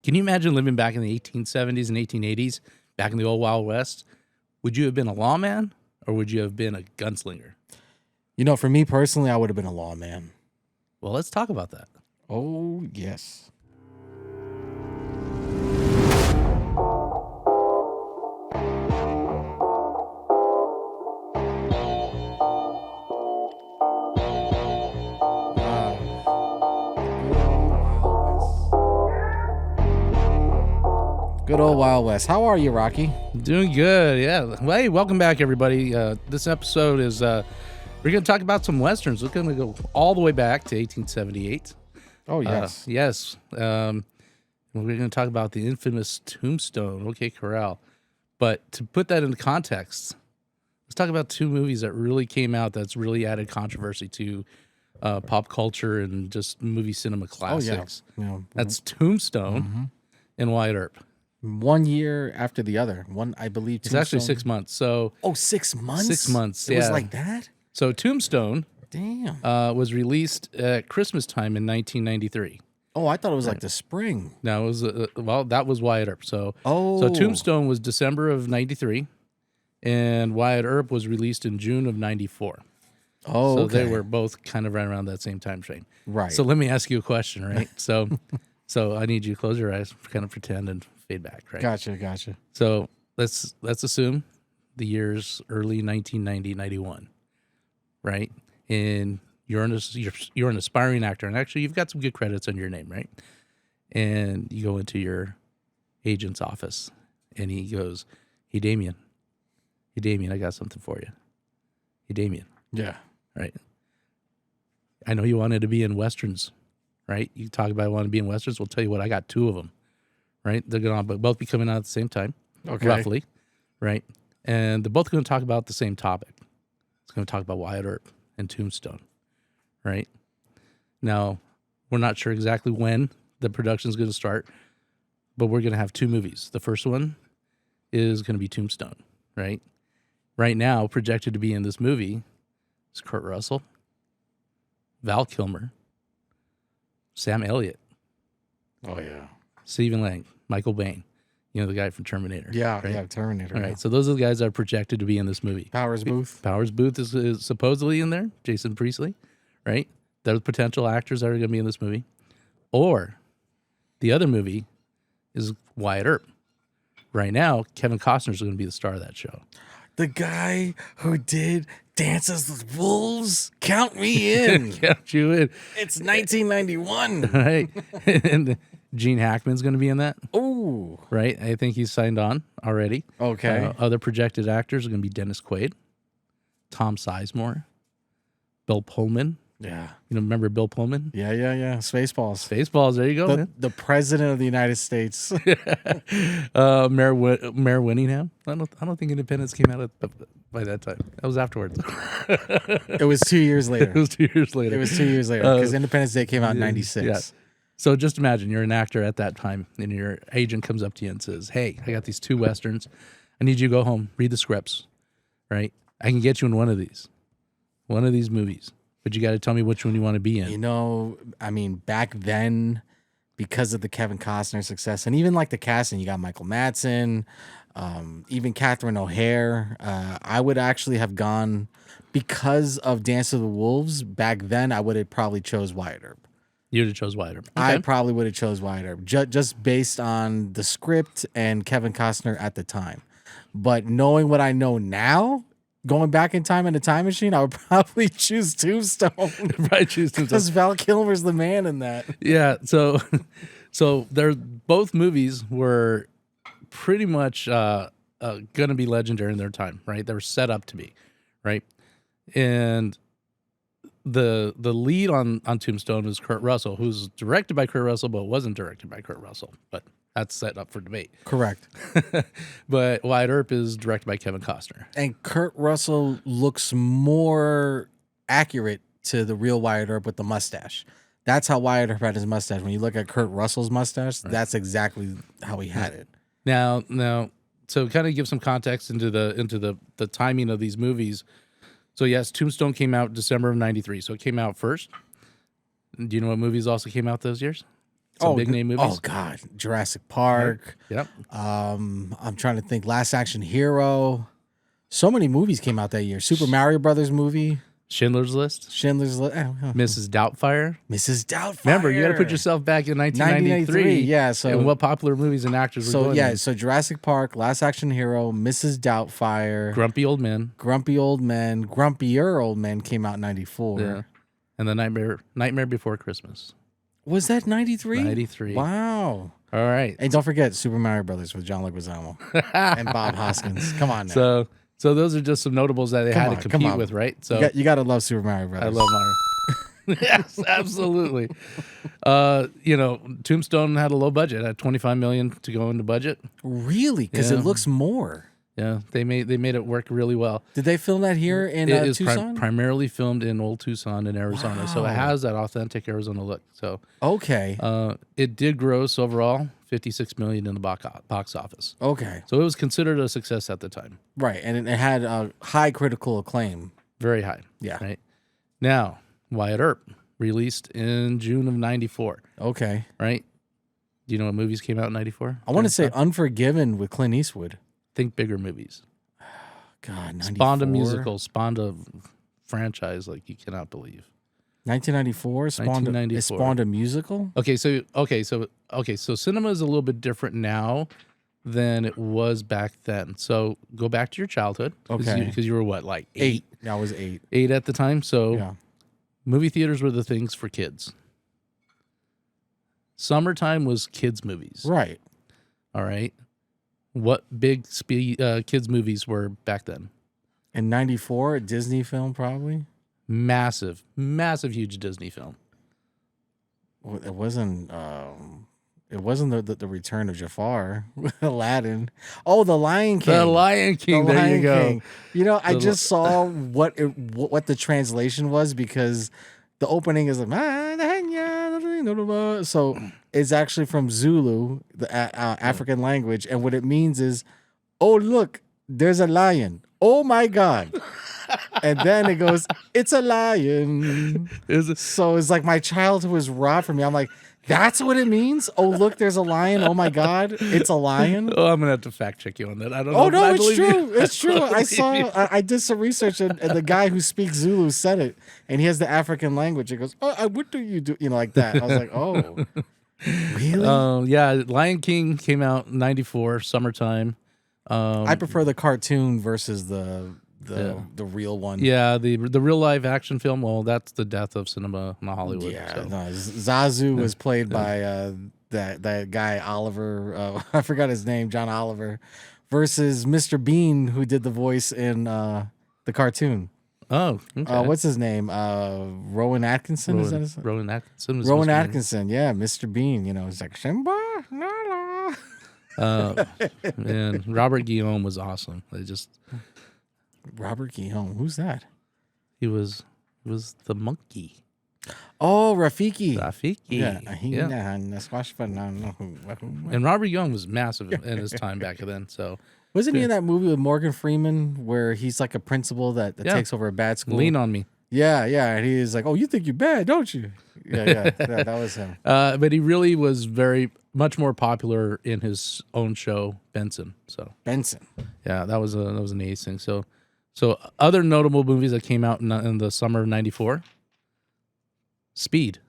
Can you imagine living back in the 1870s and 1880s, back in the old Wild West? Would you have been a lawman or would you have been a gunslinger? You know, for me personally, I would have been a lawman. Well, let's talk about that. Oh, yes. Good old Wild West. How are you, Rocky? Doing good, yeah. Well, hey, welcome back, everybody. This episode is, we're going to talk about some Westerns. We're going to go all the way back to 1878. Oh, yes. Yes. We're going to talk about the infamous Tombstone, OK Corral. But to put that into context, let's talk about two movies that really came out that's really added controversy to pop culture and just movie cinema classics. Oh, yeah. That's Tombstone and Wyatt Earp. 1 year after the other. I believe. It's actually 6 months. So 6 months? 6 months, It was like that? So Tombstone Damn. was released at Christmas time in 1993. Oh, I thought it was like the spring. No, it was that was Wyatt Earp. So Oh. Tombstone was December of 93, and Wyatt Earp was released in June of 94. Oh, so okay. they were both kind of right around that same time frame. Right. So let me ask you a question, right? So I need you to close your eyes, kind of pretend and fade back, right? Gotcha. So let's assume the year's early 1990, 91, right? And you're an aspiring actor, and actually you've got some good credits on your name, right? And you go into your agent's office, and he goes, "Hey, Damien, I got something for you. Hey, Damien." Yeah. Right. I know you wanted to be in Westerns, right? You talk about wanting to be in Westerns. We'll tell you what, I got two of them, right? They're going to both be coming out at the same time, roughly, right? And they're both going to talk about the same topic. It's going to talk about Wyatt Earp and Tombstone, right? Now, we're not sure exactly when the production is going to start, but we're going to have two movies. The first one is going to be Tombstone, right? Right now, projected to be in this movie is Kurt Russell, Val Kilmer, Sam Elliott. Oh, yeah. Stephen Lang, Michael Biehn, the guy from Terminator. Yeah, right? yeah, Terminator. All right, so those are the guys that are projected to be in this movie. Powers Booth. Powers Booth is supposedly in there. Jason Priestley, right? They're potential actors that are going to be in this movie. Or the other movie is Wyatt Earp. Right now, Kevin Costner is going to be the star of that show. The guy who did Dances with Wolves? Count me in. Count you in. It's 1991. Right? And Gene Hackman's going to be in that. Oh. Right? I think he's signed on already. Okay. Other projected actors are going to be Dennis Quaid, Tom Sizemore, Bill Pullman. Yeah. Remember Bill Pullman? Yeah. Spaceballs. Spaceballs, there you go, man. The president of the United States. Mayor Winningham. I don't think Independence came out by that time. That was afterwards. It was 2 years later. It was 2 years later. Because Independence Day came out in 96. Yeah. So just imagine you're an actor at that time, and your agent comes up to you and says, "Hey, I got these two Westerns. I need you to go home, read the scripts, right? I can get you in one of these movies. But you got to tell me which one you want to be in." Back then, because of the Kevin Costner success, and even like the casting, you got Michael Madsen, even Catherine O'Hare. I would actually have gone, because of Dance of the Wolves, back then I would have probably chose Wyatt Earp. You would have chose Wyatt Earp. Okay. I probably would have chose Wyatt Earp, just based on the script and Kevin Costner at the time. But knowing what I know now, going back in time in a time machine, I would probably choose Tombstone. Because Val Kilmer's the man in that. Yeah, so they're both movies were pretty much going to be legendary in their time, right? They were set up to be, right? And the lead on Tombstone is Kurt Russell, who's directed by Kurt Russell, but wasn't directed by Kurt Russell. But that's set up for debate. Correct. But Wyatt Earp is directed by Kevin Costner. And Kurt Russell looks more accurate to the real Wyatt Earp with the mustache. That's how Wyatt Earp had his mustache. When you look at Kurt Russell's mustache, that's exactly how he had it. Now, so kind of give some context into the timing of these movies. So yes, Tombstone came out December of 93. So it came out first. Do you know what movies also came out those years? Some big name movies. Oh God, Jurassic Park. Right. Yep. I'm trying to think. Last Action Hero. So many movies came out that year. Super Mario Brothers movie. Schindler's List. Mrs. Doubtfire. Mrs. Doubtfire. Remember, you got to put yourself back in 1993. Yeah. So and what popular movies and actors were going in. So Jurassic Park, Last Action Hero, Mrs. Doubtfire, Grumpy Old Men, Grumpier Old Men came out in 94. Yeah. And the Nightmare Before Christmas. Was that 93? 93. Wow. All right. And don't forget Super Mario Brothers with John Leguizamo and Bob Hoskins. Come on now. So those are just some notables that they had to compete with, right? So you got to love Super Mario Brothers. I love Mario. Yes, absolutely. Tombstone had a low budget, had $25 million to go into budget. Really? Because it looks more. Yeah, they made it work really well. Did they film that here in Tucson? Primarily filmed in Old Tucson in Arizona, Wow. So it has that authentic Arizona look. So okay, it did gross overall $56 million in the box office. Okay, so it was considered a success at the time. Right, and it had high critical acclaim. Very high. Yeah. Right. Now, Wyatt Earp released in June of '94. Okay. Right. Do you know what movies came out in '94? I want to say Unforgiven with Clint Eastwood. Think bigger movies. God, 94? Spawned a musical, spawned a franchise like you cannot believe. 1994 spawned a musical. Okay, so cinema is a little bit different now than it was back then. So go back to your childhood. Okay, because you were what, like 8? I was 8. 8 at the time. So yeah. Movie theaters were the things for kids. Summertime was kids movies. Right. All right. What big kids movies were back then? In 94, a Disney film probably. Massive, huge Disney film. Well, it wasn't the Return of Jafar, Aladdin. Oh, The Lion King. The Lion King. There you go. You know, I just saw what the translation was because the opening is like, so it's actually from Zulu, the African language, and what it means is, oh look, there's a lion. Oh my God. And then it goes, it's a lion. So it's like my childhood was robbed from me. I'm like, that's what it means? Oh, look, there's a lion. Oh my God, it's a lion. Oh, I'm gonna have to fact check you on that. I don't know. Oh no, it's true. It's true. I did some research and the guy who speaks Zulu said it, and he has the African language. He goes, oh, what do you do? You know, like that. I was like, oh, really? Yeah. Lion King came out in '94, summertime. I prefer the cartoon versus the real one. Yeah, the real live action film. Well, that's the death of cinema in Hollywood. Yeah, so. no, Zazu was played by that guy Oliver. I forgot his name, John Oliver, versus Mr. Bean, who did the voice in the cartoon. Oh, okay. What's his name? Rowan Atkinson. Is that his name? Rowan Atkinson. Rowan Atkinson. Yeah, Mr. Bean. You know, he's like Simba. And Robert Guillaume was awesome. Robert Guillaume. Who's that? He was the monkey. Oh, Rafiki. Yeah. And Robert Guillaume was massive in his time back then. So wasn't he in that movie with Morgan Freeman where he's like a principal that takes over a bad school? Lean on Me. Yeah. And he's like, oh, you think you're bad, don't you? Yeah, that was him. But he really was much more popular in his own show, Benson. Yeah, that was an ace thing. So other notable movies that came out in the summer of '94. Speed.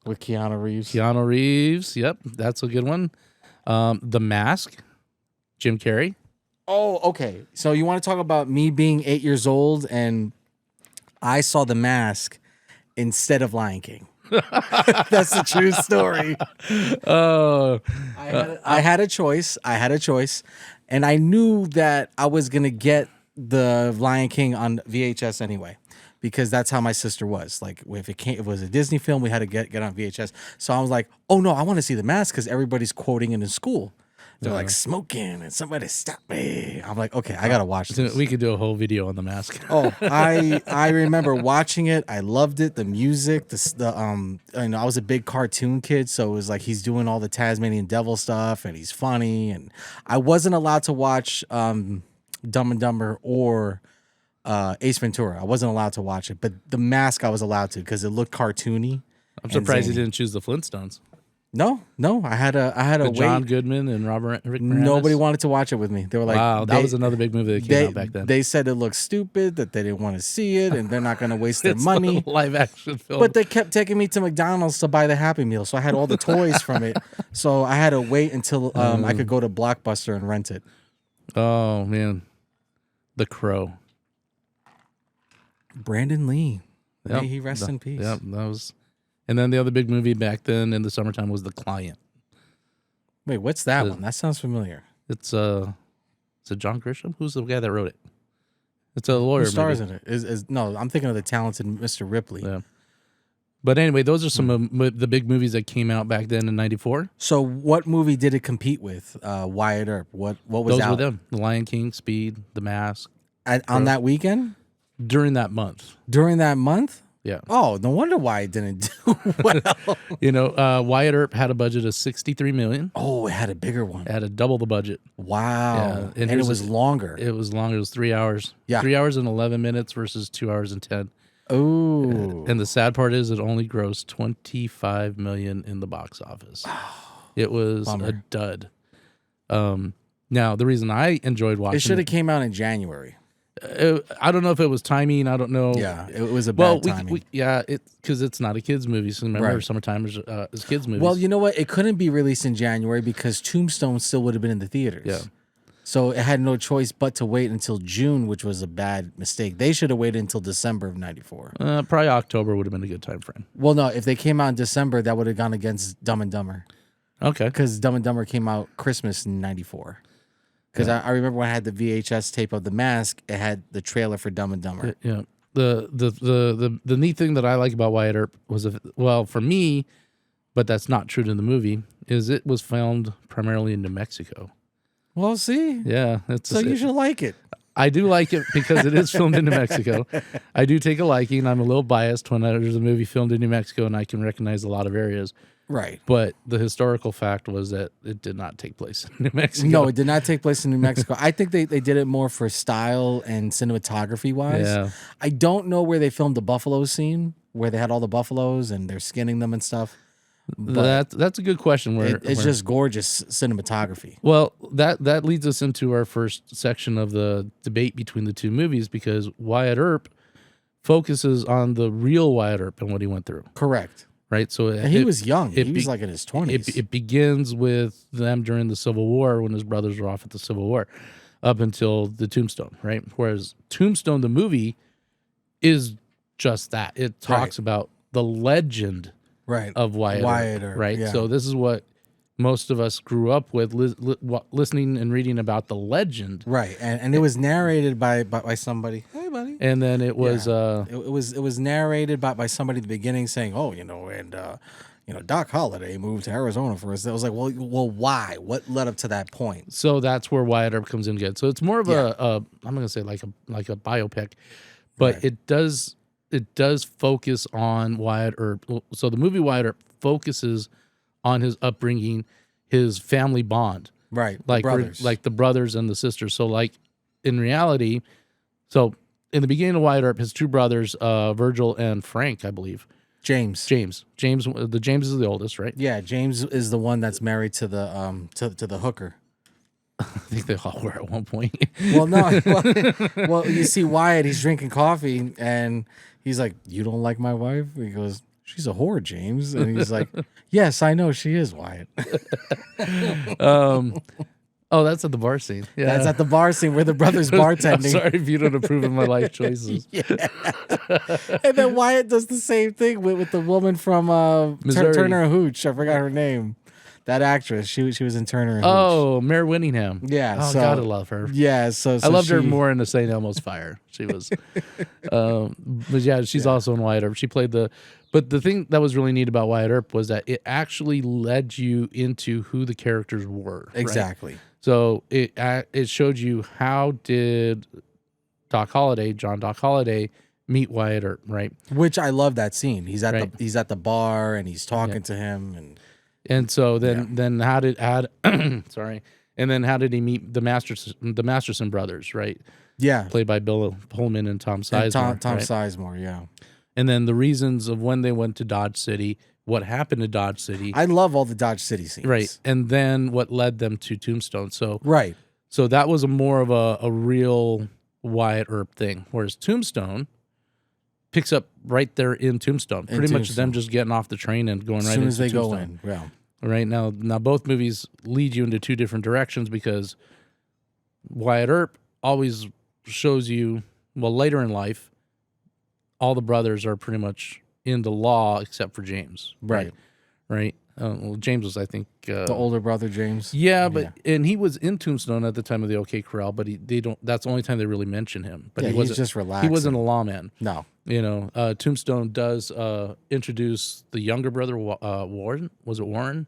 With Keanu Reeves. Keanu Reeves. Yep, that's a good one. The Mask. Jim Carrey. Oh, okay. So you want to talk about me being 8 years old and I saw The Mask instead of Lion King. That's the true story. Oh, I had a choice. And I knew that I was going to get the Lion King on VHS anyway, because that's how my sister was. Like, if it was a Disney film, we had to get on VHS. So I was like, oh no, I want to see The Mask because everybody's quoting it in school. They're like smoking and somebody stop me. I'm like, okay, I got to watch this. We could do a whole video on The Mask. Oh, I remember watching it. I loved it. The music, I was a big cartoon kid, so it was like he's doing all the Tasmanian Devil stuff and he's funny. And I wasn't allowed to watch Dumb and Dumber or Ace Ventura. I wasn't allowed to watch it, but The Mask I was allowed to because it looked cartoony. I'm surprised he zany. didn't choose the Flintstones. No, I had a With John wait. Goodman and Rick Moranis. Nobody wanted to watch it with me. They were like, wow, that was another big movie that came out back then. They said it looked stupid, that they didn't want to see it, and they're not going to waste their It's money. a live action film. But they kept taking me to McDonald's to buy the Happy Meal, so I had all the toys from it. So I had to wait until I could go to Blockbuster and rent it. Oh man, The Crow. Brandon Lee, Yep. may he rest in peace. Yep, that was. And then the other big movie back then in the summertime was The Client. Wait, what's that one? That sounds familiar. It's is it John Grisham? Who's the guy that wrote it? It's a lawyer. Who stars movie. in it? No, I'm thinking of the talented Mr. Ripley. Yeah. But anyway, those are some of the big movies that came out back then in '94. So, what movie did it compete with? Wyatt Earp. What was Those out were them: The Lion King, Speed, The Mask. on that weekend? During that month. During that month? Yeah. Oh, no wonder why it didn't do well. You know, Wyatt Earp had a budget of $63 million. Oh, it had a bigger one. It had a double the budget. Wow. Yeah. And it was longer. It was longer. It was 3 hours. Yeah. 3 hours and 11 minutes versus 2 hours and 10. Oh. And the sad part is it only grossed $25 million in the box office. It was Bummer. a dud. Now, the reason I enjoyed watching It should have came out in January. I don't know if it was timing. I don't know. Yeah, it was a bad timing. Because it's not a kids movie. So remember, Right. Summertime is kids movies. Well, you know what? It couldn't be released in January because Tombstone still would have been in the theaters. Yeah. So it had no choice but to wait until June, which was a bad mistake. They should have waited until December of '94. Probably October would have been a good time frame. Well, no, if they came out in December, that would have gone against Dumb and Dumber Okay. because Dumb and Dumber came out Christmas in '94. Because I remember when I had the VHS tape of The Mask, it had the trailer for Dumb and Dumber. Yeah. The neat thing that I like about Wyatt Earp was, for me, but that's not true to the movie, is it was filmed primarily in New Mexico. Well, see, Yeah. so you should like it. I do like it because it is filmed in New Mexico. I do take a liking. I'm a little biased when there's a movie filmed in New Mexico and I can recognize a lot of areas. Right. But the historical fact was that it did not take place in New Mexico. No, it did not take place in New Mexico. I think they did it more for style and cinematography wise. Yeah. I don't know where they filmed the buffalo scene, where they had all the buffaloes and they're skinning them and stuff. That's a good question. It's just gorgeous cinematography. Well, that leads us into our first section of the debate between the two movies because Wyatt Earp focuses on the real Wyatt Earp and what he went through. Correct. Right, so And he was young. He was like in his 20s. It begins with them during the Civil War when his brothers were off at the Civil War, up until the Tombstone. Right, whereas Tombstone, the movie, is just that. It talks about the legend of Wyatt Earp. Right, yeah. so this is what most of us grew up with, listening and reading about the legend. Right, and it was narrated by somebody. Hey, buddy. And then it was it was narrated by somebody at the beginning saying, "Oh, Doc Holliday moved to Arizona for us." I was like, "Well, why? What led up to that point?" So that's where Wyatt Earp comes in good. So it's more of I'm gonna say like a biopic, but Right. it does focus on Wyatt Earp. So the movie Wyatt Earp focuses on his upbringing, his family bond, Right, like brothers. like the brothers and the sisters. So like in reality, so in the beginning of Wyatt Earp, his two brothers, Virgil and Frank, I believe. James. James is the oldest, right? Yeah, James is the one that's married to the to the hooker. I think they all were at one point. Well, no. Well, you see Wyatt, he's drinking coffee and he's like, "You don't like my wife?" He goes, "She's a whore, James." And he's like, "Yes, I know she is, Wyatt." Oh, that's at the bar scene. Yeah, That's at the bar scene where the brothers bartending. I'm sorry if you don't approve of my life choices. And then Wyatt does the same thing with the woman from Missouri. Turner and Hooch. I forgot her name. That actress. She was in Turner and Hooch. Oh, Mare Winningham. Yeah, Oh, so- gotta love her. Yeah, so I loved her she- more in the St. Elmo's Fire. She was, but yeah, she's also in Wyatt Earp. She played but the thing that was really neat about Wyatt Earp was that it actually led you into who the characters were. right? Exactly. So it showed you how did John Doc Holliday, meet Wyatt Earp, right? Which I love that scene. He's at Right. he's at the bar and he's talking to him And so then how did sorry, and then how did he meet the Masterson brothers, right? yeah. Played by Bill Pullman and Tom Sizemore. Tom right? Sizemore, yeah. and then the reasons of when they went to Dodge City, what happened to Dodge City. I love all the Dodge City scenes. Right. And then what led them to Tombstone. So Right. So that was more of a real Wyatt Earp thing. Whereas Tombstone picks up right there in Tombstone. Pretty much them just getting off the train and going right into Tombstone. As soon as they go in. Yeah. Right. Now both movies lead you into two different directions because Wyatt Earp always shows you, well, later in life, all the brothers are pretty much into law except for James. Right. Right. Well, James was, I think, the older brother, James. Yeah, and he was in Tombstone at the time of the OK Corral, but they don't. That's the only time they really mention him. But he wasn't just relaxing. He wasn't a lawman. No. Tombstone does introduce the younger brother, Warren. Was it Warren?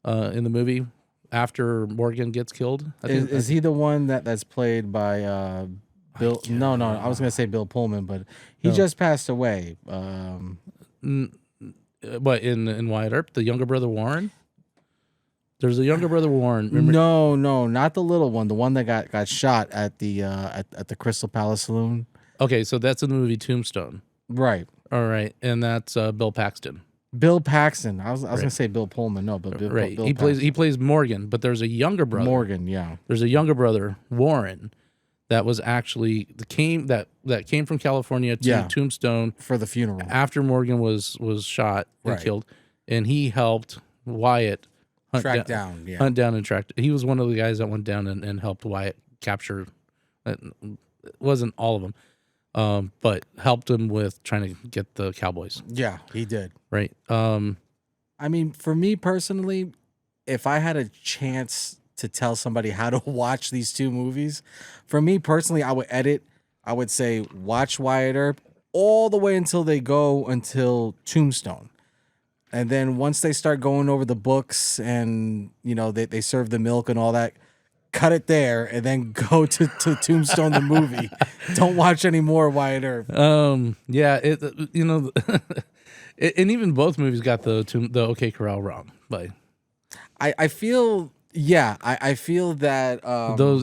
In the movie after Morgan gets killed. Is he the one that's played by Bill? No, I was gonna say Bill Pullman, but he just passed away. What in Wyatt Earp, the younger brother Warren? There's a younger brother Warren. Remember? No, not the little one. The one that got shot at the at the Crystal Palace Saloon. Okay, so that's in the movie Tombstone. Right. All right, and that's Bill Paxton. Bill Paxton. I was gonna say Bill Pullman. No, but Bill he plays Morgan, but there's a younger brother. Morgan, yeah. There's a younger brother Warren that was actually came from California to Tombstone for the funeral after Morgan was shot and killed, and he helped Wyatt hunt down and track. He was one of the guys that went down and helped Wyatt capture. It wasn't all of them, but helped him with trying to get the cowboys. Yeah, he did. Right. I mean, for me personally, if I had a chance to tell somebody how to watch these two movies, for me personally, I would say watch Wyatt Earp all the way until Tombstone. And then once they start going over the books and, they serve the milk and all that, cut it there and then go to Tombstone, the movie. Don't watch any more Wyatt Earp. Yeah, and even both movies got the OK Corral wrong. But I feel... Yeah, I feel that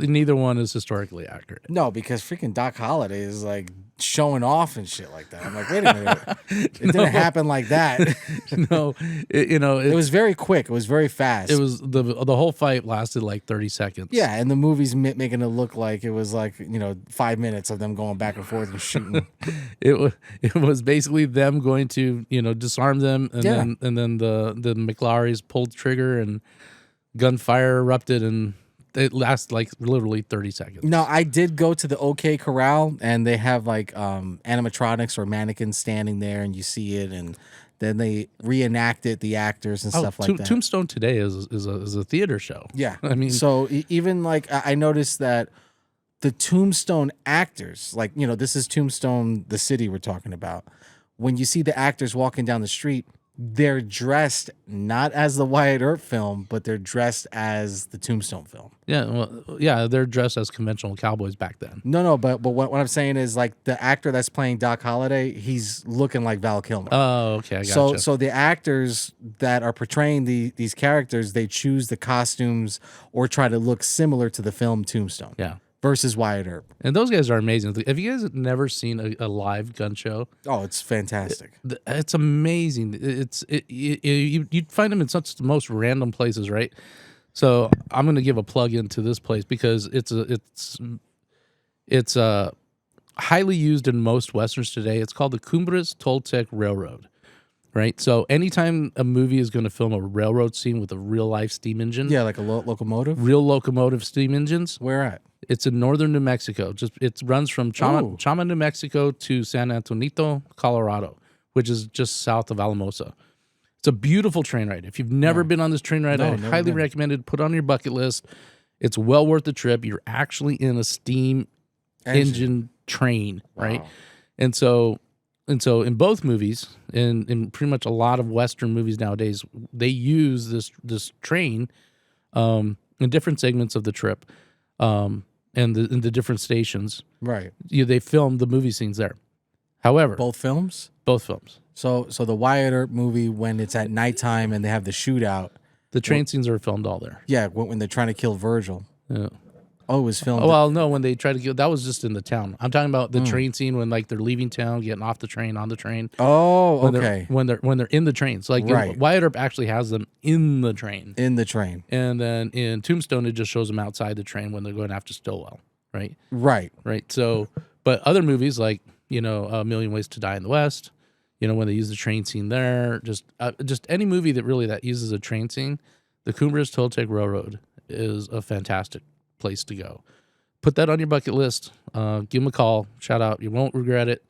neither one is historically accurate. No, because freaking Doc Holliday is like showing off and shit like that. I'm like, wait a minute, it didn't happen like that. No, it was very quick. It was very fast. It was the whole fight lasted like 30 seconds. Yeah, and the movie's making it look like it was like 5 minutes of them going back and forth and shooting. It was basically them going to disarm them, and then the McLaurys pulled the trigger and gunfire erupted, and it lasts like literally 30 seconds. No, I did go to the OK Corral, and they have like animatronics or mannequins standing there, and you see it, and then they reenacted the actors and stuff like that. Tombstone Today is a theater show. Yeah, I mean, so even like I noticed that the Tombstone actors, like this is Tombstone, the city we're talking about. When you see the actors walking down the street, they're dressed not as the Wyatt Earp film, but they're dressed as the Tombstone film. Yeah, well, yeah, they're dressed as conventional cowboys back then. No, but what I'm saying is like the actor that's playing Doc Holliday, he's looking like Val Kilmer. Oh, okay, I gotcha. So the actors that are portraying these characters, they choose the costumes or try to look similar to the film Tombstone. Yeah. Versus Wyatt Earp. And those guys are amazing. Have you guys never seen a live gun show? Oh, it's fantastic. It's amazing. You'd find them in such the most random places, right? So I'm going to give a plug into this place because it's highly used in most westerns today. It's called the Cumbres Toltec Railroad, right? So anytime a movie is going to film a railroad scene with a real life steam engine, like a locomotive, real locomotive steam engines, where at? It's in northern New Mexico. It runs from Chama, New Mexico to San Antonio, Colorado, which is just south of Alamosa. It's a beautiful train ride. If you've never been on this train ride, I highly recommend it. Put it on your bucket list. It's well worth the trip. You're actually in a steam engine train, right? Wow. And so in both movies, and in pretty much a lot of Western movies nowadays, they use this train in different segments of the trip. And the different stations, right? They filmed the movie scenes there. However, both films. So the Wyatt Earp movie, when it's at nighttime and they have the shootout, the train scenes are filmed all there. Yeah, when they're trying to kill Virgil. Yeah. Oh, it was filmed. Oh, well, no, when they tried to get, that was just in the town. I'm talking about the train scene when like they're leaving town, getting off the train, on the train. Oh, when okay. When they're in the train. So like Right. Wyatt Earp actually has them in the train. In the train. And then in Tombstone, it just shows them outside the train when they're going after Stillwell. Right. Right. Right. So, but other movies like, A Million Ways to Die in the West, when they use the train scene there, just any movie that uses a train scene, the Coombres Toltec Railroad is a fantastic place to go. Put that on your bucket list. Give them a call. Shout out. You won't regret it.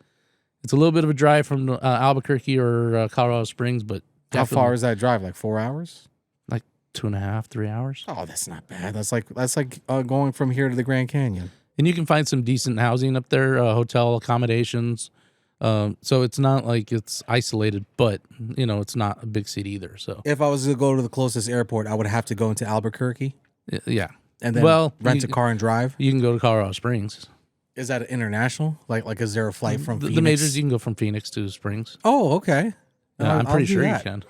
It's a little bit of a drive from Albuquerque or Colorado Springs, but how far is that drive? Like 4 hours? Like 2.5, 3 hours. Oh, that's not bad. That's like going from here to the Grand Canyon. And you can find some decent housing up there, hotel accommodations. So it's not like it's isolated, but it's not a big city either. So if I was to go to the closest airport, I would have to go into Albuquerque. Yeah. And then rent a car and drive? You can go to Colorado Springs. Is that international? Like is there a flight from Phoenix? The majors, you can go from Phoenix to Springs. Oh, okay. I'm pretty sure you can.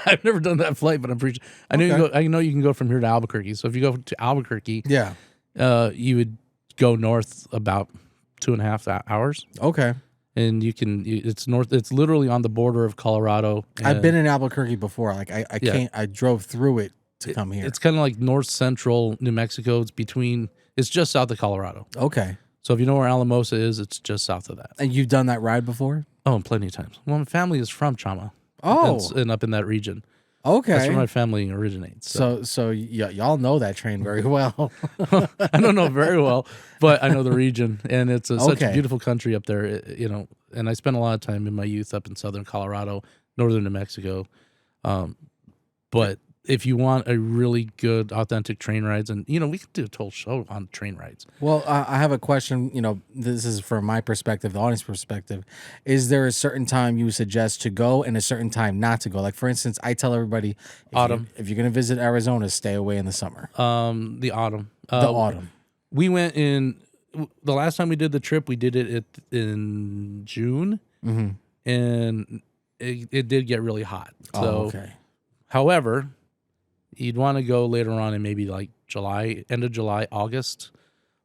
I've never done that flight, but I'm pretty sure. I know you can go from here to Albuquerque. So if you go to Albuquerque, you would go north about 2.5 hours. Okay. And it's north. It's literally on the border of Colorado. I've been in Albuquerque before. Like I drove through it to come here. It's kind of like north central New Mexico. It's just south of Colorado. Okay. So if you know where Alamosa is, it's just south of that. And you've done that ride before? Oh, plenty of times. Well, my family is from Chama. Oh. And up in that region. Okay. That's where my family originates. So y'all know that train very well. I don't know very well, but I know the region, and it's such a beautiful country up there, and I spent a lot of time in my youth up in southern Colorado, northern New Mexico. But if you want a really good, authentic train rides, and, we could do a whole show on train rides. Well, I have a question. This is from my perspective, the audience perspective. Is there a certain time you suggest to go and a certain time not to go? Like, for instance, I tell everybody, autumn. If you're going to visit Arizona, stay away in the summer. The autumn. The autumn. We went in, the last time we did the trip, we did it in June, and it did get really hot. So, okay. However, you'd want to go later on in maybe like July, end of July, August,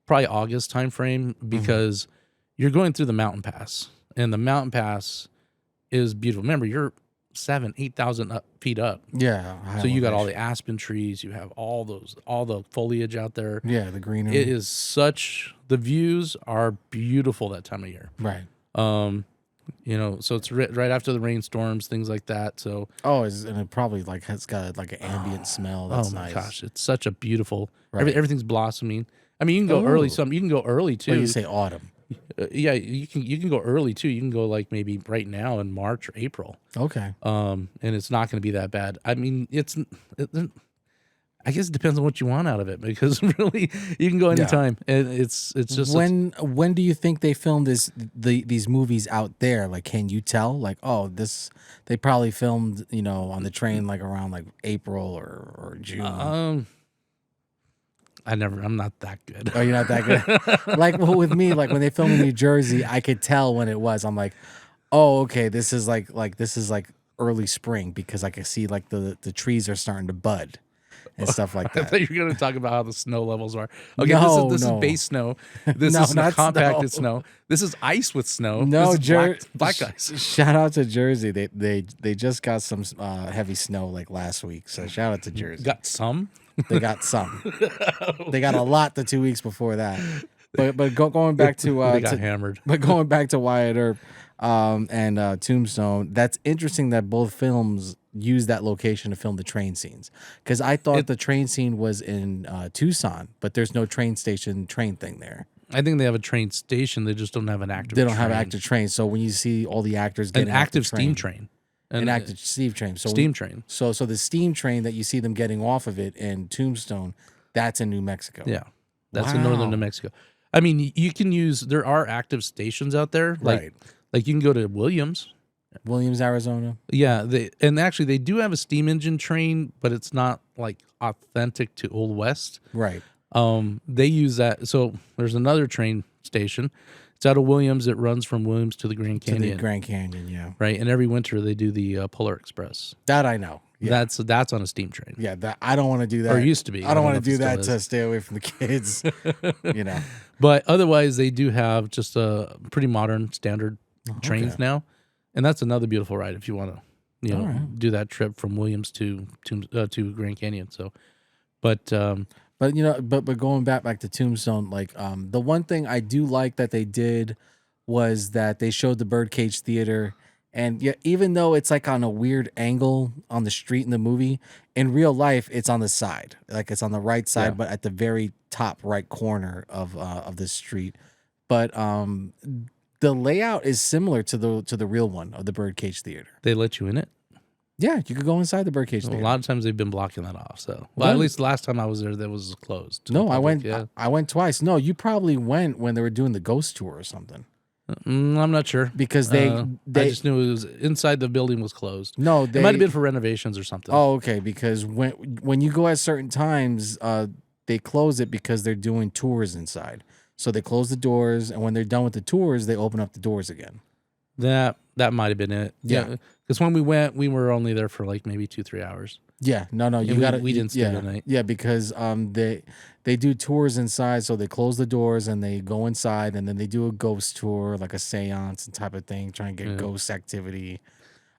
probably August time frame, because you're going through the mountain pass, and the mountain pass is beautiful. Remember, you're 8,000 feet up. Yeah. So you got all the aspen trees. You have all the foliage out there. Yeah, the greenery. It is the views are beautiful that time of year. Right. So it's right after the rainstorms, things like that. So and it probably has got like an ambient smell. That's my nice. Gosh, it's such a beautiful. Right. Everything's blossoming. I mean, you can go early. You can go early too. Well, you say autumn. Yeah, you can go early too. You can go like maybe right now in March or April. Okay. And it's not going to be that bad. I mean, I guess it depends on what you want out of it, because really you can go anytime. And it's just when do you think they filmed these movies out there? Like, can you tell? Like, they probably filmed on the train like around like April or June. I'm not that good. Oh, you're not that good. Like, with me, like when they filmed in New Jersey, I could tell when it was. I'm like, oh, okay, this is like early spring, because I could see like the trees are starting to bud and stuff like that. I thought you were going to talk about how the snow levels are. Okay, this is base snow. This is not compacted snow. This is ice with snow. No, black ice. Shout out to Jersey. They just got some heavy snow like last week. So shout out to Jersey. Got some? They got some. They got a lot the 2 weeks before that. But going back to they got hammered. But going back to Wyatt Earp and Tombstone, that's interesting that both films use that location to film the train scenes. Because I thought the train scene was in Tucson, but there's no train station train thing there. I think they have a train station. They just don't have an active. They don't have active train. So when you see all the actors getting an active steam train. An active steam train. So steam train. So the steam train that you see them getting off of it in Tombstone, that's in New Mexico. Yeah, that's in northern New Mexico. I mean, you can there are active stations out there. Like you can go to Williams, Arizona. Yeah, they do have a steam engine train, but it's not like authentic to Old West. Right. They use that. So there's another train station. It's out of Williams. It runs from Williams to the Grand Canyon. To the Grand Canyon, yeah. Right, and every winter they do the Polar Express. That I know. Yeah. That's on a steam train. Yeah, that I don't want to do that. Or used to be. I don't want to do that to stay away from the kids. But otherwise, they do have just a pretty modern standard trains now, and that's another beautiful ride if you want to, do that trip from Williams to Grand Canyon. So, but going back to Tombstone, like the one thing I do like that they did was that they showed the Birdcage Theater. And yeah, even though it's like on a weird angle on the street in the movie, in real life it's on the side, like it's on the right side, but at the very top right corner of the street. But the layout is similar to the real one of the Birdcage Theater. They let you in it. Yeah, you could go inside the Birdcage Theater. A lot of times they've been blocking that off. So, at least the last time I was there, that was closed. No, I went. Yeah. I went twice. No, you probably went when they were doing the ghost tour or something. I'm not sure because they I just knew it was inside the building was closed. No, it might have been for renovations or something. Oh, okay. Because when you go at certain times, they close it because they're doing tours inside. So they close the doors, and when they're done with the tours, they open up the doors again. That might have been it. Yeah, because when we went, we were only there for like maybe 2-3 hours. Yeah, no, we didn't stay the night. Yeah, because they do tours inside, so they close the doors and they go inside, and then they do a ghost tour, like a seance and type of thing, trying to get ghost activity.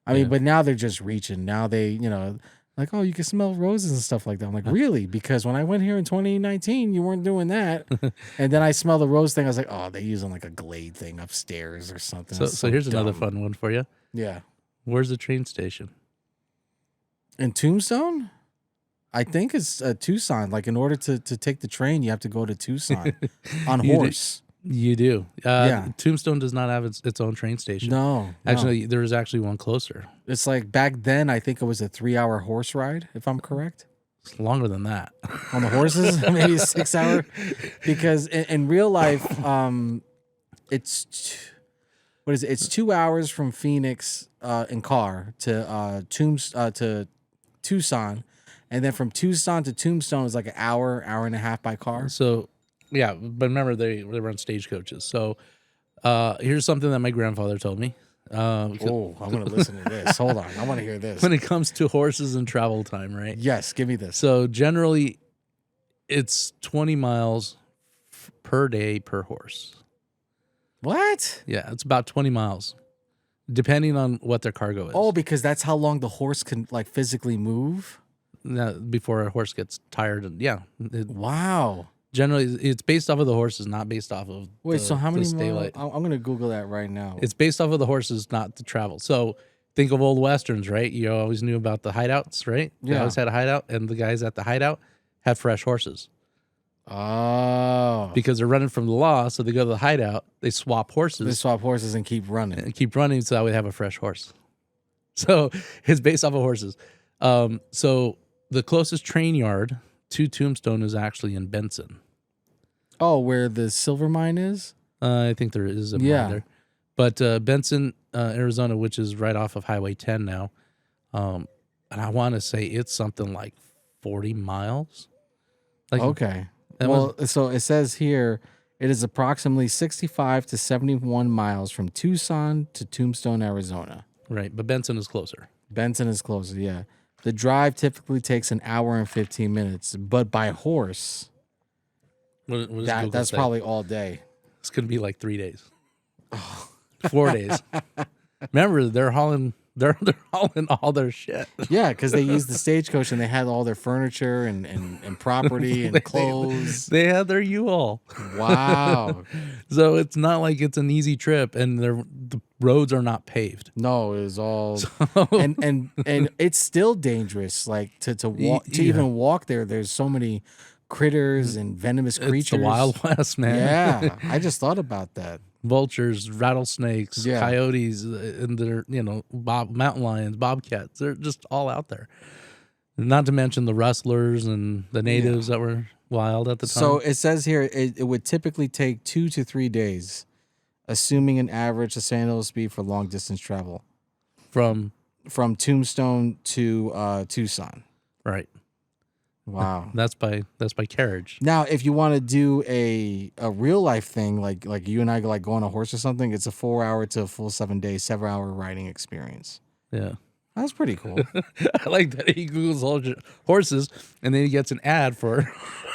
I mean, but now they're just reaching. Now they, like, oh, you can smell roses and stuff like that. I'm like, really? Because when I went here in 2019, you weren't doing that. And then I smell the rose thing. I was like, oh, they're using like a Glade thing upstairs or something. So here's another fun one for you. Yeah. Where's the train station? In Tombstone? I think it's Tucson. Like, in order to take the train, you have to go to Tucson on horse. You do. Tombstone does not have its own train station. No. Actually, there's actually one closer. It's like back then, I think it was a 3-hour horse ride, if I'm correct. It's longer than that. On the horses? Maybe 6 hour? Because in real life, it's... What is it? It's 2 hours from Phoenix in car to Tucson, and then from Tucson to Tombstone is like an hour and a half by car. So, yeah, but remember they run stagecoaches. So, here's something that my grandfather told me. I'm gonna listen to this. Hold on, I want to hear this. When it comes to horses and travel time, right? Yes, give me this. So generally, it's 20 miles per day per horse. What? Yeah, it's about 20 miles, depending on what their cargo is. Oh, because that's how long the horse can like physically move? Before a horse gets tired. And wow. Generally, it's based off of the horses, not based off of so how many miles? I'm going to Google that right now. It's based off of the horses, not the travel. So think of old Westerns, right? You always knew about the hideouts, right? Yeah. They always had a hideout, and the guys at the hideout have fresh horses. Oh. Because they're running from the law, so they go to the hideout, they swap horses. They swap horses and keep running. So that would have a fresh horse. So it's based off of horses. So the closest train yard to Tombstone is actually in Benson. Oh, where the silver mine is? I think there is a mine there. But Benson, Arizona, which is right off of Highway 10 now, and I want to say it's something like 40 miles. Okay. So it says here, it is approximately 65 to 71 miles from Tucson to Tombstone, Arizona. Right, but Benson is closer. Benson is closer, yeah. The drive typically takes an hour and 15 minutes, but by horse, that's probably all day. It's going to be like 3 days. 4 days. Remember, they're hauling all their shit. Yeah, because they used the stagecoach and they had all their furniture and property and clothes. They had their U-Haul. Wow. So it's not like it's an easy trip, and the roads are not paved. No, it was all and it's still dangerous. Like to walk even walk there. There's so many critters and venomous creatures. It's the Wild West, man. Yeah, I just thought about that. Vultures, rattlesnakes, coyotes, and they're mountain lions, bobcats. They're just all out there. Not to mention the rustlers and the natives that were wild at the time. So it says here it would typically take 2 to 3 days, assuming an average sustainable speed for long distance travel. From Tombstone to Tucson. Right. Wow. That's by carriage. Now, if you want to do a real life thing, like you and I like go on a horse or something, it's a 4 hour to a full 7 day, 7 hour riding experience. Yeah. That's pretty cool. I like that he Googles horses and then he gets an ad for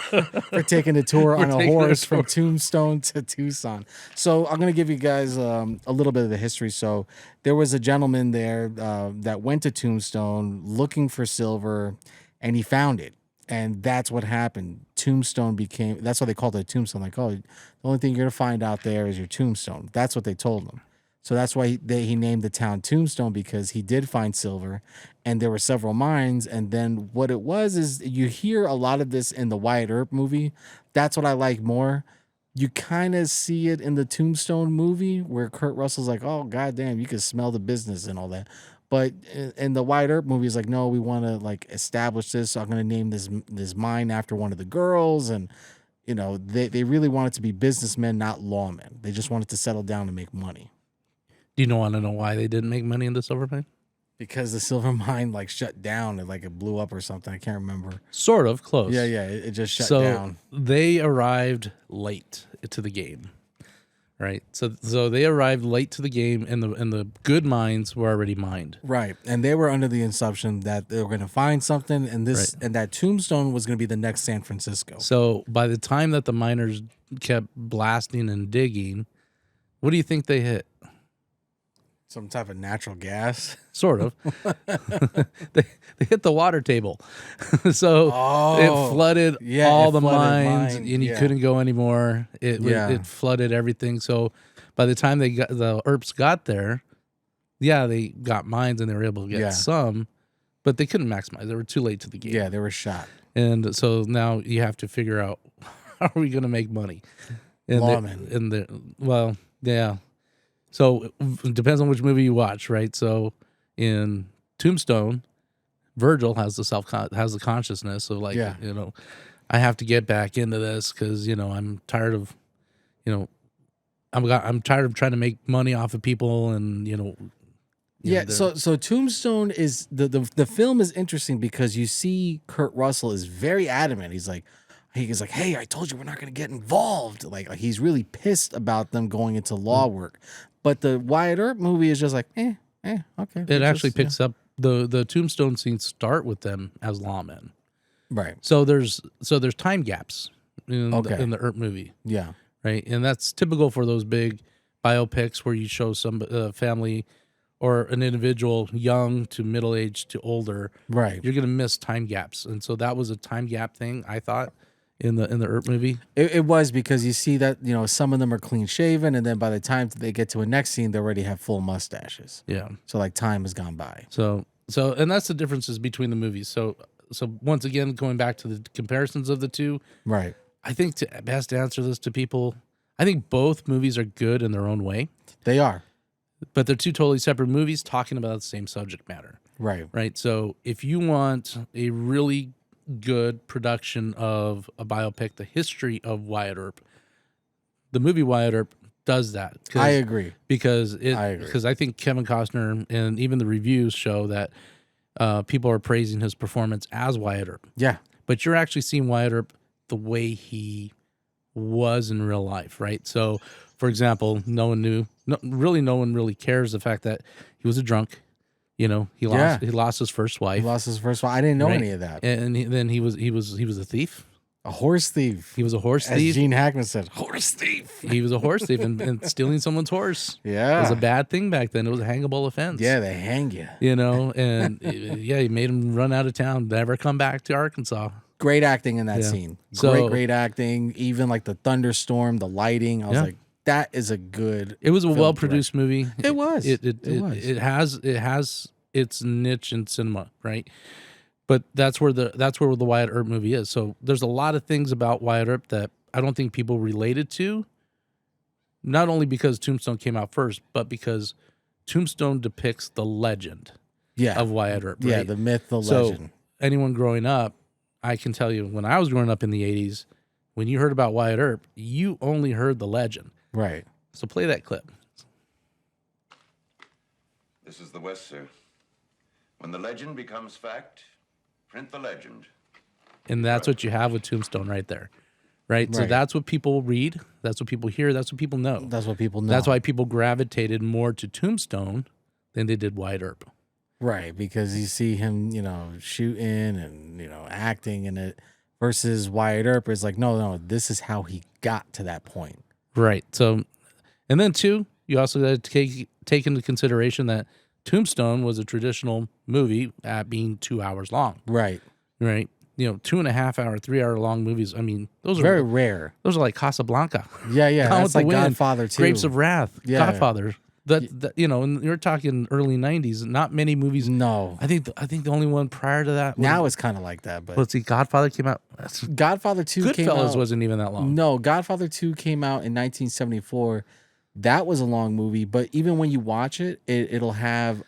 For taking a tour on a taking a horse tour. from Tombstone to Tucson. So I'm going to give you guys a little bit of the history. So there was a gentleman there that went to Tombstone looking for silver, and he found it. And that's what happened. Tombstone became, that's why they called it a tombstone. Like, oh, the only thing you're going to find out there is your tombstone. That's what they told him. So that's why he named the town Tombstone, because he did find silver and there were several mines. And then what it was is you hear a lot of this in the Wyatt Earp movie. That's what I like more. You kind of see it in the Tombstone movie where Kurt Russell's like, oh, goddamn, you can smell the business and all that. But in the Wyatt Earp movie, it's like, no, we want to like establish this. So I'm going to name this mine after one of the girls. And, you know, they really want it to be businessmen, not lawmen. They just wanted to settle down and make money. Do you want to know why they didn't make money in the silver mine? Because the silver mine like shut down and like it blew up or something. I can't remember. Sort of close. Yeah, it just shut down. They arrived late to the game, right? So they arrived late to the game, and the good mines were already mined. Right, and they were under the assumption that they were going to find something, and and that Tombstone was going to be the next San Francisco. So by the time that the miners kept blasting and digging, what do you think they hit? Some type of natural gas. Sort of. they hit the water table. So it flooded all the mines, and you couldn't go anymore. It flooded everything. So by the time the Earps got there, they got mines and they were able to get some, but they couldn't maximize. They were too late to the game. Yeah, they were shot. And so now you have to figure out, how are we going to make money? Lawmen. So it depends on which movie you watch, right? So in Tombstone, Virgil has the consciousness of like, I have to get back into this because I'm tired of, I'm tired of trying to make money off of people and So Tombstone is the film is interesting because you see Kurt Russell is very adamant. He's like, hey, I told you we're not going to get involved. Like he's really pissed about them going into law work. But the Wyatt Earp movie is just like, okay. It actually picks up the Tombstone scenes start with them as lawmen. Right. So there's time gaps in the Earp movie. Yeah. Right. And that's typical for those big biopics where you show some family or an individual young to middle aged to older. Right. You're going to miss time gaps. And so that was a time gap thing, I thought, in the Earp movie. It was because you see that, some of them are clean shaven, and then by the time they get to a next scene, they already have full mustaches. Yeah. So like time has gone by. So and that's the differences between the movies. So once again, going back to the comparisons of the two. Right. I think to best answer this to people, I think both movies are good in their own way. They are. But they're two totally separate movies talking about the same subject matter. Right. Right. So if you want a really good production of a biopic, the history of Wyatt Earp, the movie Wyatt Earp does that. I agree. Because I think Kevin Costner and even the reviews show that people are praising his performance as Wyatt Earp. Yeah. But you're actually seeing Wyatt Earp the way he was in real life, right? So, for example, no one really cares the fact that he was a drunk. He lost his first wife. I didn't know any of that. And then he was a thief. A horse thief. He was a horse As thief. Gene Hackman said, horse thief. He was a horse thief and stealing someone's horse. Yeah. It was a bad thing back then. It was a hangable offense. Yeah, they hang you. And he made him run out of town, never come back to Arkansas. Great acting in that scene. Great acting. Even like the thunderstorm, the lighting. I was like, that is a good. It was a well-produced movie. It was. It has its niche in cinema, right? But that's where the Wyatt Earp movie is. So there's a lot of things about Wyatt Earp that I don't think people related to. Not only because Tombstone came out first, but because Tombstone depicts the legend of Wyatt Earp. Right? Yeah, the myth, the legend. So anyone growing up, I can tell you, when I was growing up in the 80s, when you heard about Wyatt Earp, you only heard the legend. Right. So play that clip. This is the West, sir. When the legend becomes fact, print the legend. And that's what you have with Tombstone right there. Right? So that's what people read. That's what people hear. That's what people know. That's what people know. That's why people gravitated more to Tombstone than they did Wyatt Earp. Right, because you see him, shooting and, acting in it versus Wyatt Earp is like, no, this is how he got to that point. Right. So, and then two, you also got to take into consideration that Tombstone was a traditional movie at being 2 hours long. Right. Right. 2.5 hour, 3 hour long movies. I mean, those are very rare. Those are like Casablanca. Yeah. That's like Godfather too. Grapes of Wrath. Yeah. Godfather. That and you're talking early 90s. Not many movies. No. I think the only one prior to that. Now it's kind of like that. But let's see. Godfather came out. Godfather 2 came out. Goodfellas wasn't even that long. No, Godfather 2 came out in 1974. That was a long movie, but even when you watch it, it'll have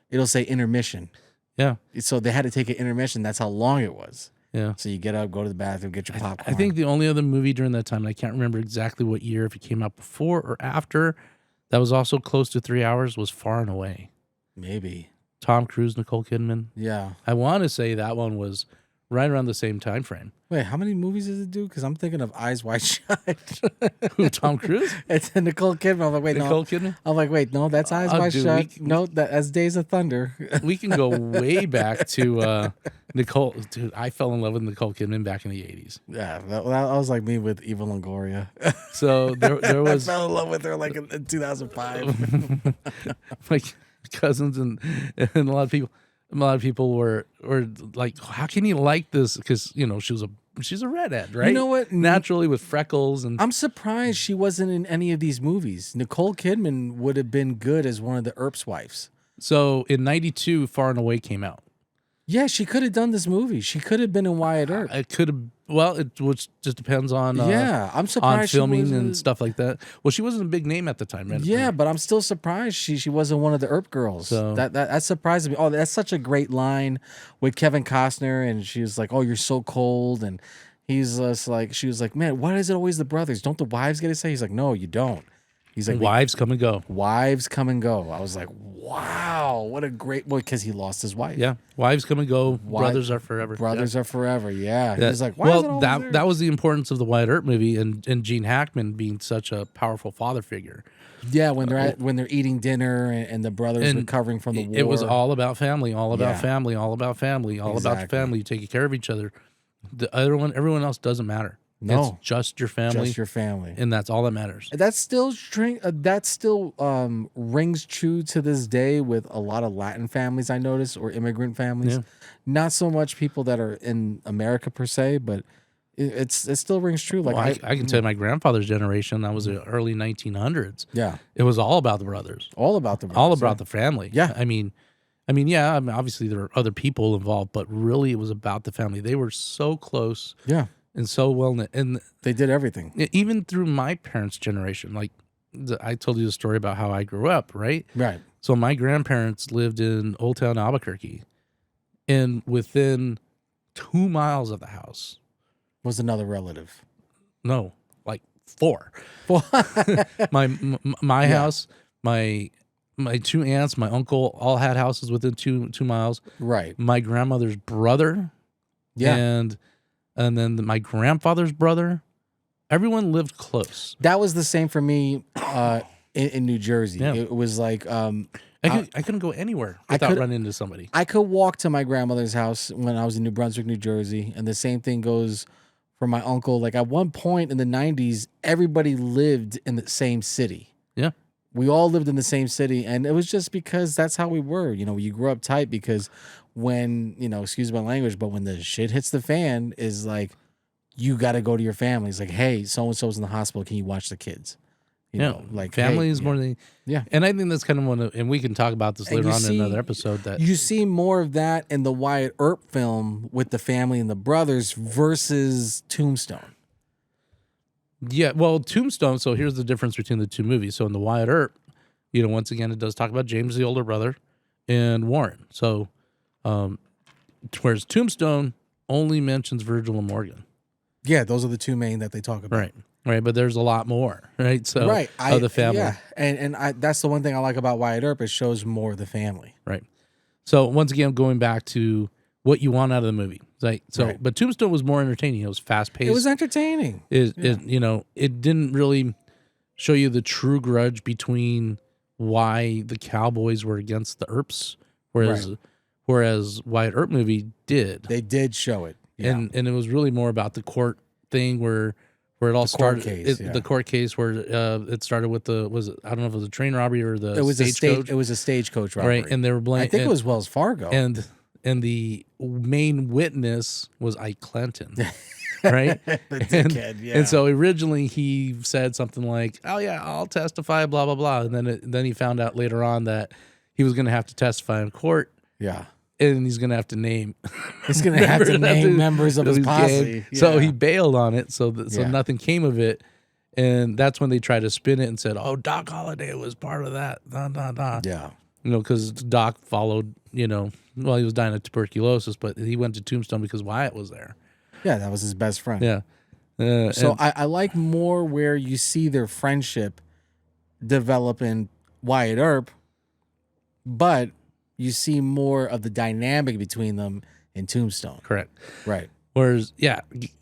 it'll say intermission. Yeah. So they had to take an intermission. That's how long it was. Yeah. So you get up, go to the bathroom, get your popcorn. I think the only other movie during that time, and I can't remember exactly what year, if it came out before or after, that was also close to 3 hours, was Far and Away. Maybe. Tom Cruise, Nicole Kidman. Yeah. I want to say that one was right around the same time frame. Wait, how many movies does it do? Because I'm thinking of Eyes Wide Shut. Who, Tom Cruise? It's Nicole Kidman. I'm like, wait, Nicole Kidman? I'm like, wait, no, that's Eyes Wide Shut. That's Days of Thunder. We can go way back to Nicole. Dude, I fell in love with Nicole Kidman back in the 80s. Yeah, that was like me with Eva Longoria. So there was... I fell in love with her like in 2005. My cousins and a lot of people were like, how can you like this? Because she's a redhead, right? You know what? Naturally with freckles. And I'm surprised she wasn't in any of these movies. Nicole Kidman would have been good as one of the Earp's wives. So in '92, Far and Away came out. Yeah, she could have done this movie. She could have been in Wyatt Earp. It could have. Well, it just depends on I'm surprised on filming and stuff like that. Well, she wasn't a big name at the time, right? Yeah, but I'm still surprised she wasn't one of the Earp girls. So that surprised me. Oh, that's such a great line with Kevin Costner, and she was like, "Oh, you're so cold," and he's just like, she was like, "Man, why is it always the brothers? Don't the wives get to say?" He's like, "No, you don't." He's like, wives come and go. Wives come and go. I was like, wow, what a great boy, because he lost his wife. Yeah, wives come and go. Brothers are forever. Brothers are forever. Yeah. He was like, that was the importance of the Wyatt Earp movie and Gene Hackman being such a powerful father figure. Yeah, when they're eating dinner and the brothers recovering from the war. It was all about family, all about family, all about family, all about the family, taking care of each other. Everyone else doesn't matter. No, it's just your family. Just your family, and that's all that matters. That still rings true to this day with a lot of Latin families I notice, or immigrant families. Yeah. Not so much people that are in America per se, but it still rings true. Like I can tell you, my grandfather's generation, that was the early 1900s. Yeah, it was all about the brothers, all about the brothers, all about the family. Yeah, I mean, obviously there were other people involved, but really it was about the family. They were so close. Yeah. And so well, and they did everything. Even through my parents' generation. Like I told you the story about how I grew up, right? Right. So my grandparents lived in Old Town Albuquerque, and within 2 miles of the house was another relative. No, like 4. my house, my 2 aunts, my uncle, all had houses within 2 miles. Right. My grandmother's brother. Yeah. And then my grandfather's brother, everyone lived close. That was the same for me in New Jersey. Yeah. It was like I couldn't go anywhere without running into somebody. I could walk to my grandmother's house when I was in New Brunswick, New Jersey, and the same thing goes for my uncle. Like at one point in the 90s, everybody lived in the same city. Yeah. We all lived in the same city, and it was just because that's how we were. You grew up tight because when, excuse my language, but when the shit hits the fan is like, you got to go to your family. It's like, hey, so-and-so's in the hospital. Can you watch the kids? You know, like family is more than, And I think that's kind of one of, and we can talk about this later on in another episode, that you see more of that in the Wyatt Earp film with the family and the brothers versus Tombstone. Yeah, well, Tombstone, so here's the difference between the two movies. So in the Wyatt Earp, once again, it does talk about James, the older brother, and Warren. So, whereas Tombstone only mentions Virgil and Morgan. Yeah, those are the two main that they talk about. Right, but there's a lot more, right? So, of the family. Yeah, and that's the one thing I like about Wyatt Earp. It shows more of the family. Right. So, once again, going back to what you want out of the movie. Like so, Right. but Tombstone was more entertaining. It was fast paced. It was entertaining. It didn't really show you the true grudge between why the Cowboys were against the Earps, whereas Wyatt Earp movie did. They did show it. Yeah. And it was really more about the court thing where it all started. Case, The court case where it started with I don't know if it was a train robbery or the it was stagecoach. It was a stagecoach robbery, Right? And they were blaming. I think it was Wells Fargo, and the main witness was Ike Clanton. Right? the dickhead, and so originally he said something like, "Oh yeah, I'll testify," blah blah blah, and then he found out later on that he was going to have to testify in court. Yeah, and he's going to have to name. He's going to have to name members of his posse. Yeah. So he bailed on it, so nothing came of it, and that's when they tried to spin it and said, "Oh, Doc Holliday was part of that." Yeah, because Doc followed. He was dying of tuberculosis, but he went to Tombstone because Wyatt was there. Yeah, that was his best friend. Yeah. So I like more where you see their friendship develop in Wyatt Earp, but you see more of the dynamic between them in Tombstone. Correct. Right. Whereas,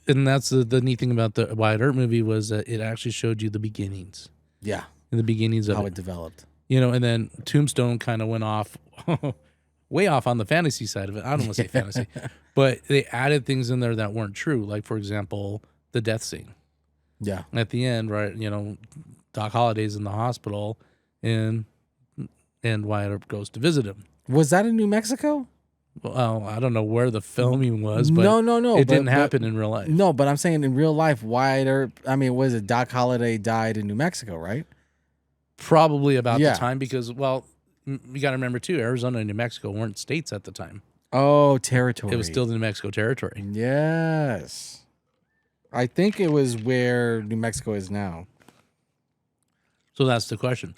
and that's the neat thing about the Wyatt Earp movie was that it actually showed you the beginnings. Yeah. In the beginnings of how it developed. And then Tombstone kind of went off, way off on the fantasy side of it. I don't want to say fantasy, but they added things in there that weren't true. Like, for example, the death scene. Yeah. At the end, right? Doc Holliday's in the hospital, and Wyatt Earp goes to visit him. Was that in New Mexico? Well, I don't know where the filming was, but no. It didn't happen in real life. No, but I'm saying in real life, Wyatt Earp, was it Doc Holliday died in New Mexico, right? Probably about the time because, well, you got to remember too, Arizona and New Mexico weren't states at the time. Oh, territory. It was still the New Mexico territory. Yes. I think it was where New Mexico is now. So that's the question.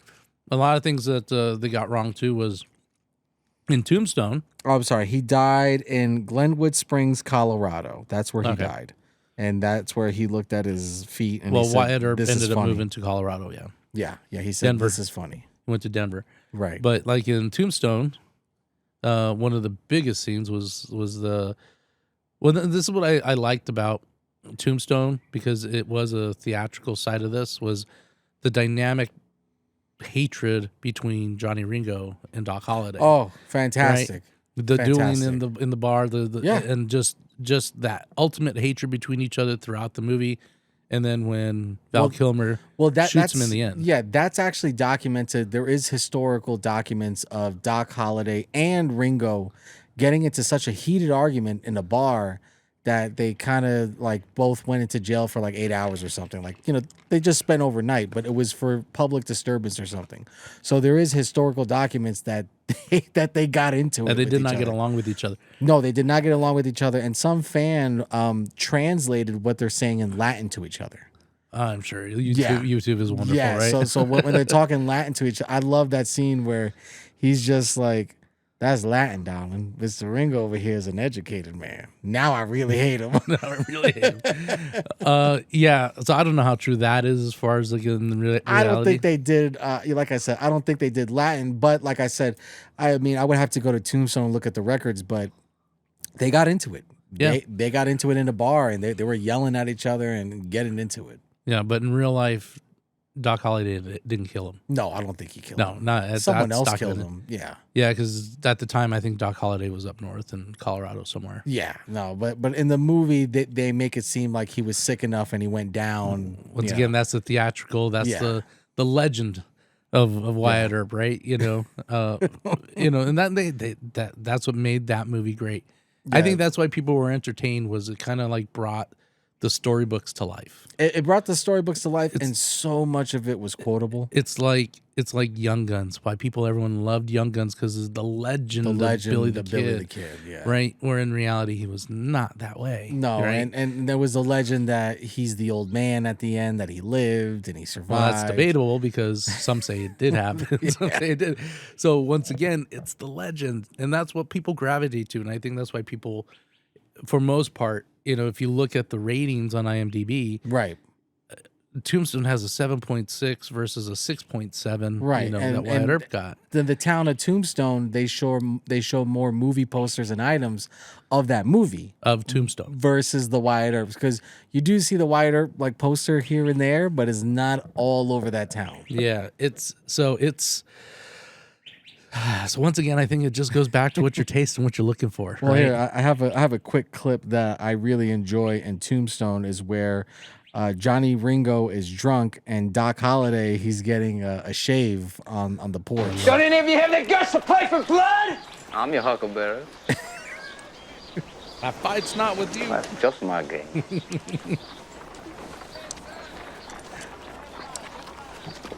A lot of things that they got wrong too was in Tombstone. Oh, I'm sorry. He died in Glenwood Springs, Colorado. That's where he died. And that's where he looked at his feet. And Wyatt Earp ended up moving to Colorado, Yeah, he said, Denver. This is funny. He went to Denver. Right. But like in Tombstone, one of the biggest scenes was this is what I liked about Tombstone, because it was a theatrical side of this, was the dynamic hatred between Johnny Ringo and Doc Holliday. Oh, fantastic. Right? The dueling in the bar, and just that ultimate hatred between each other throughout the movie. And then when Val Kilmer shoots him in the end. Yeah, that's actually documented. There is historical documents of Doc Holliday and Ringo getting into such a heated argument in a bar that they kind of both went into jail for 8 hours or something. They just spent overnight, but it was for public disturbance or something. So there is historical documents that they got into it. And they did not get along with each other. No, they did not get along with each other. And some fan translated what they're saying in Latin to each other. I'm sure YouTube is wonderful, right? So when they're talking Latin to each other, I love that scene where he's just like, "That's Latin, darling. Mr. Ringo over here is an educated man. Now I really hate him." So I don't know how true that is as far as in reality. I don't think they did. Like I said, I don't think they did Latin. But like I said, I would have to go to Tombstone and look at the records. But they got into it. Yeah. They got into it in a bar, and they were yelling at each other and getting into it. Yeah, but in real life, Doc Holliday didn't kill him. No, I don't think he killed him. No, not someone else killed him. Yeah, because at the time I think Doc Holliday was up north in Colorado somewhere. Yeah, no, but in the movie they make it seem like he was sick enough and he went down. Once again, that's the theatrical. That's the legend of Wyatt Earp, right? And that's what made that movie great. Yeah. I think that's why people were entertained. Was it kind of brought the storybooks to life. It brought the storybooks to life, and so much of it was quotable. It's like Young Guns. Why everyone loved Young Guns, because it's the legend of Billy the Kid, yeah. Right? Where in reality he was not that way. No, right? and there was a legend that he's the old man at the end, that he lived and he survived. Well, that's debatable, because some say it did happen, some say it did. So once again, it's the legend, and that's what people gravitate to, and I think that's why people, for most part, if you look at the ratings on IMDb, right, Tombstone has a 7.6 versus a 6.7. Right, that Wyatt Earp got. Then the town of Tombstone, they show more movie posters and items of that movie Of Tombstone. versus the Wyatt Earps, because you do see the Wyatt Earp like poster here and there, but it's not all over that town. Yeah, so once again, I think it just goes back to what your taste and what you're looking for. Well, right? here I have a quick clip that I really enjoy in Tombstone is where Johnny Ringo is drunk and Doc Holliday, he's getting a shave on the porch. Don't any of you have the guts to play for blood? I'm your Huckleberry. I fight's not with you. That's just my game.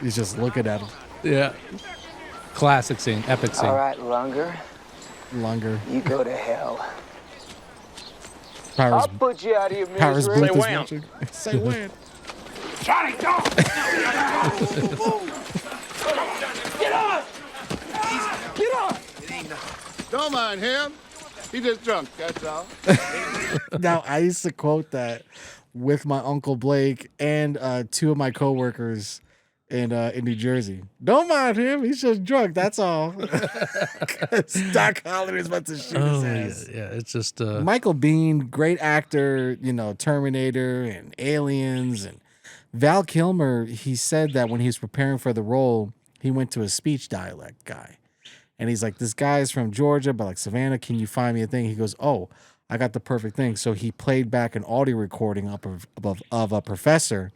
He's just looking at him. Yeah. Classic scene, epic scene. All right, Lunger, Longer. you go to hell. Powers, I'll put you out of your Powers misery. Booth is watching. Say when. Johnny, go! Get off! Get off! Don't mind him. He's just drunk, that's all. Now, I used to quote that with my Uncle Blake and two of my coworkers in New Jersey. Don't mind him. He's just drunk. That's all. 'Cause Doc Holliday is about to shoot his ass. Yeah, it's just Michael Biehn, great actor, Terminator and Aliens. And Val Kilmer, he said that when he was preparing for the role, he went to a speech dialect guy. And he's like, this guy's from Georgia, but like, Savannah, can you find me a thing? He goes, oh, I got the perfect thing. So he played back an audio recording of a professor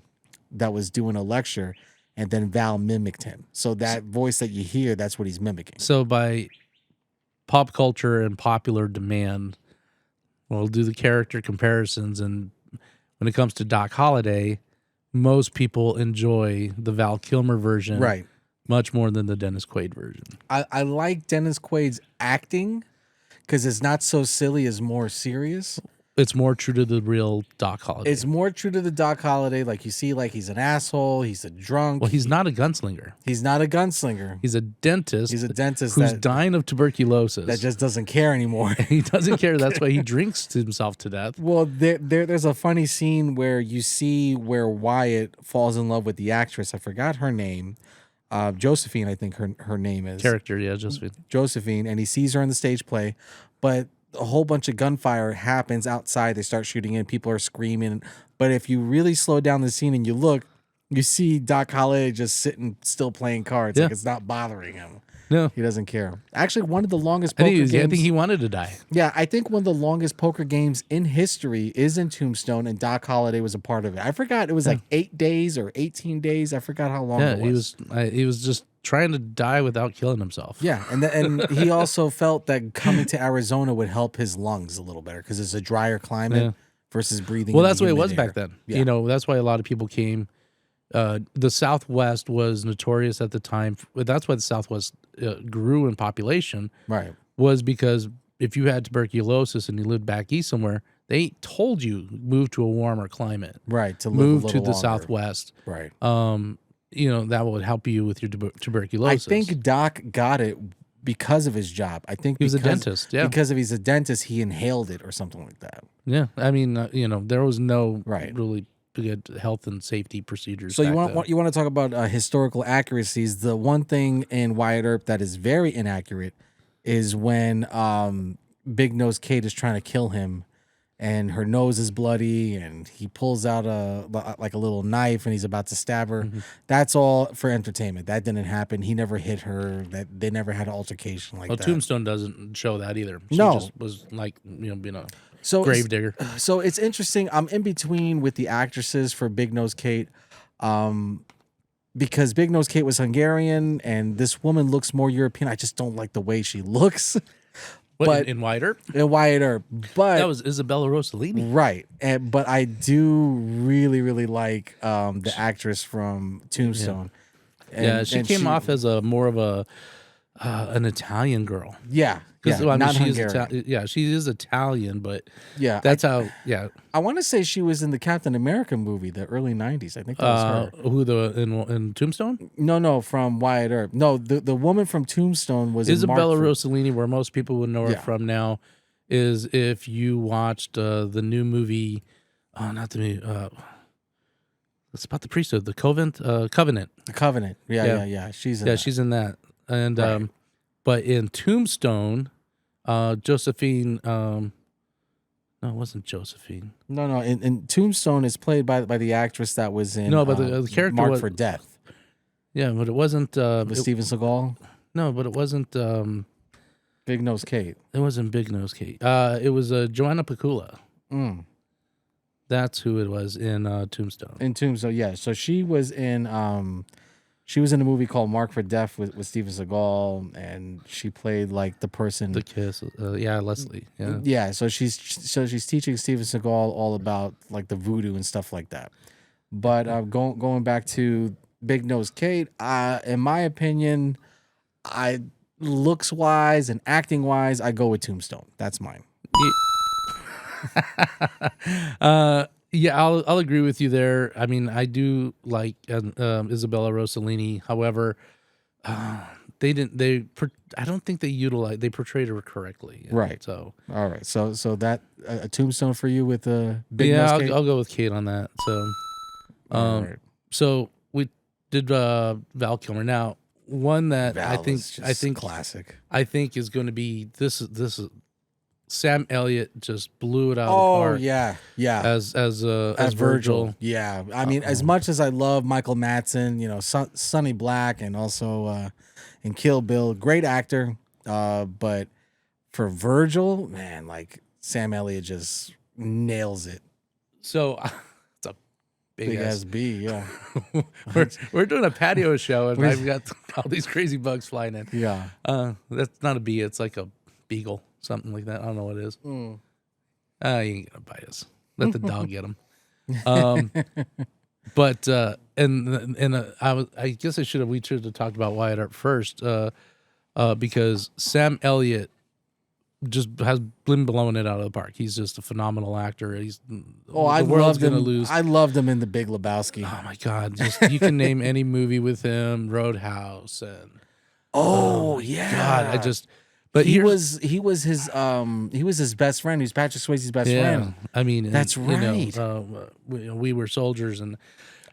that was doing a lecture, and then Val mimicked him. So that voice that you hear, that's what he's mimicking. so by pop culture and popular demand, we'll do the character comparisons, and when it comes to Doc Holliday, most people enjoy the Val Kilmer version Right. much more than the Dennis Quaid version. I like Dennis Quaid's acting because it's not so silly, it's more serious. It's more true to the real Doc Holliday. It's more true to the Doc Holliday. Like you see, like he's an asshole, he's a drunk. Well, he's not a gunslinger. He's not a gunslinger. He's a dentist. He's a dentist who's that- dying of tuberculosis. That just doesn't care anymore. He doesn't care. That's why he drinks himself to death. Well, there's a funny scene where you see where Wyatt falls in love with the actress. I forgot her name. Josephine, I think her name is. Character, yeah, Josephine. Josephine, and he sees her in the stage play, but a whole bunch of gunfire happens outside. They start shooting in. People are screaming. But if you really slow down the scene and you look, you see Doc Holliday just sitting still playing cards. Yeah. Like it's not bothering him. No, He doesn't care. Actually, one of the longest I poker think, games. I think he wanted to die. Yeah, I think one of the longest poker games in history is in Tombstone, and Doc Holliday was a part of it. I forgot it was like 8 days or 18 days. I forgot how long Yeah, it was. he was just trying to die without killing himself. Yeah, and he also felt that coming to Arizona would help his lungs a little better because it's a drier climate Yeah. versus breathing. Well, in that's the the way it was humid back air. then. Yeah. That's why a lot of people came. The Southwest was notorious at the time. That's why the Southwest grew in population. Right. Was because if you had tuberculosis and you lived back east somewhere, they told you move to a warmer climate. Right. To live Move a to little the longer. Southwest. Right. That would help you with your I tuberculosis. think Doc got it because of his job. I think He was a because- dentist, yeah. Because if he's a dentist, he inhaled it or something like that. Yeah, I mean, there was no Right. really good health and safety procedures. So you back then. want to talk about historical accuracies? The one thing in Wyatt Earp that is very inaccurate is when Big Nose Kate is trying to kill him, and her nose is bloody, and he pulls out a little knife, and he's about to stab her. Mm-hmm. That's all for entertainment. That didn't happen. He never hit her. That they never had an altercation like Well, that. Tombstone doesn't show that either. She No. just was like being a So grave digger. So it's interesting. I'm in between with the actresses for Big Nose Kate, because Big Nose Kate was Hungarian, and this woman looks more European. I just don't like the way she looks. What, but- in Wyatt Earp? Wyatt Earp, but That was Isabella Rossellini. right. But I do really like the actress from Tombstone. And She came off as a more of a an Italian girl. yeah, Because not she is Hungarian. she is Italian, but Yeah, that's how. Yeah, I want to say she was in the Captain America movie, the early '90s. I think that was her. who in Tombstone? No, from Wyatt Earp. No, the woman from Tombstone was in Isabella Mark- Rossellini, where most people would know her Yeah. from now, is if you watched the new movie. Oh, not the movie. It's about the priesthood, the covenant. The Covenant. Yeah. Yeah. She's in Yeah, that. she's in that. And Right. but in Tombstone, Josephine. No, it wasn't Josephine. No. In Tombstone is played by the actress that was in No, but the character Marked was for Death Yeah, but it wasn't. with Steven Seagal. No, but it wasn't. Big Nose Kate. It wasn't Big Nose Kate. It was Joanna Pacula. Mm. That's who it was in Tombstone. In Tombstone, yeah. So she was in a movie called Marked for Death with Steven Seagal, and she played like the person. The kiss. Yeah, Leslie. Yeah. Yeah. So she's teaching Steven Seagal all about like the voodoo and stuff like that. But going back to Big Nose Kate, in my opinion, looks wise and acting wise, I go with Tombstone. That's mine. Yeah, I'll agree with you there. I mean, I do like Isabella Rossellini. However, I don't think they portrayed her correctly. Right. So All right. So that a Tombstone for you with a Big yeah, Nose Kate? I'll go with Kate on that. So, All right. so we did Val Kilmer. Now, one that Val I think is just classic. I think is going to be this is Sam Elliott just blew it out of the Oh park. yeah. As Virgil. Yeah, I mean, as much as I love Michael Madsen, Sonny Black, and also in Kill Bill, great actor. But for Virgil, man, like Sam Elliott just nails it. So it's a big Ass B, yeah, we're doing a patio show and I've got all these crazy bugs flying in. yeah. That's not a bee, it's like a beagle, something like that. I don't know what it is. You ain't gonna bite us. Let the dog get him. But I guess we should have talked about Wyatt Earp first, because Sam Elliott just has been blowing it out of the park. He's just a phenomenal actor. I world's loved him. gonna lose. I loved him in The Big Lebowski. Oh my God! Just you can name any movie with him, Roadhouse, and yeah. God, But he was his best friend. He was Patrick Swayze's best friend. I mean, That's right. We were soldiers, and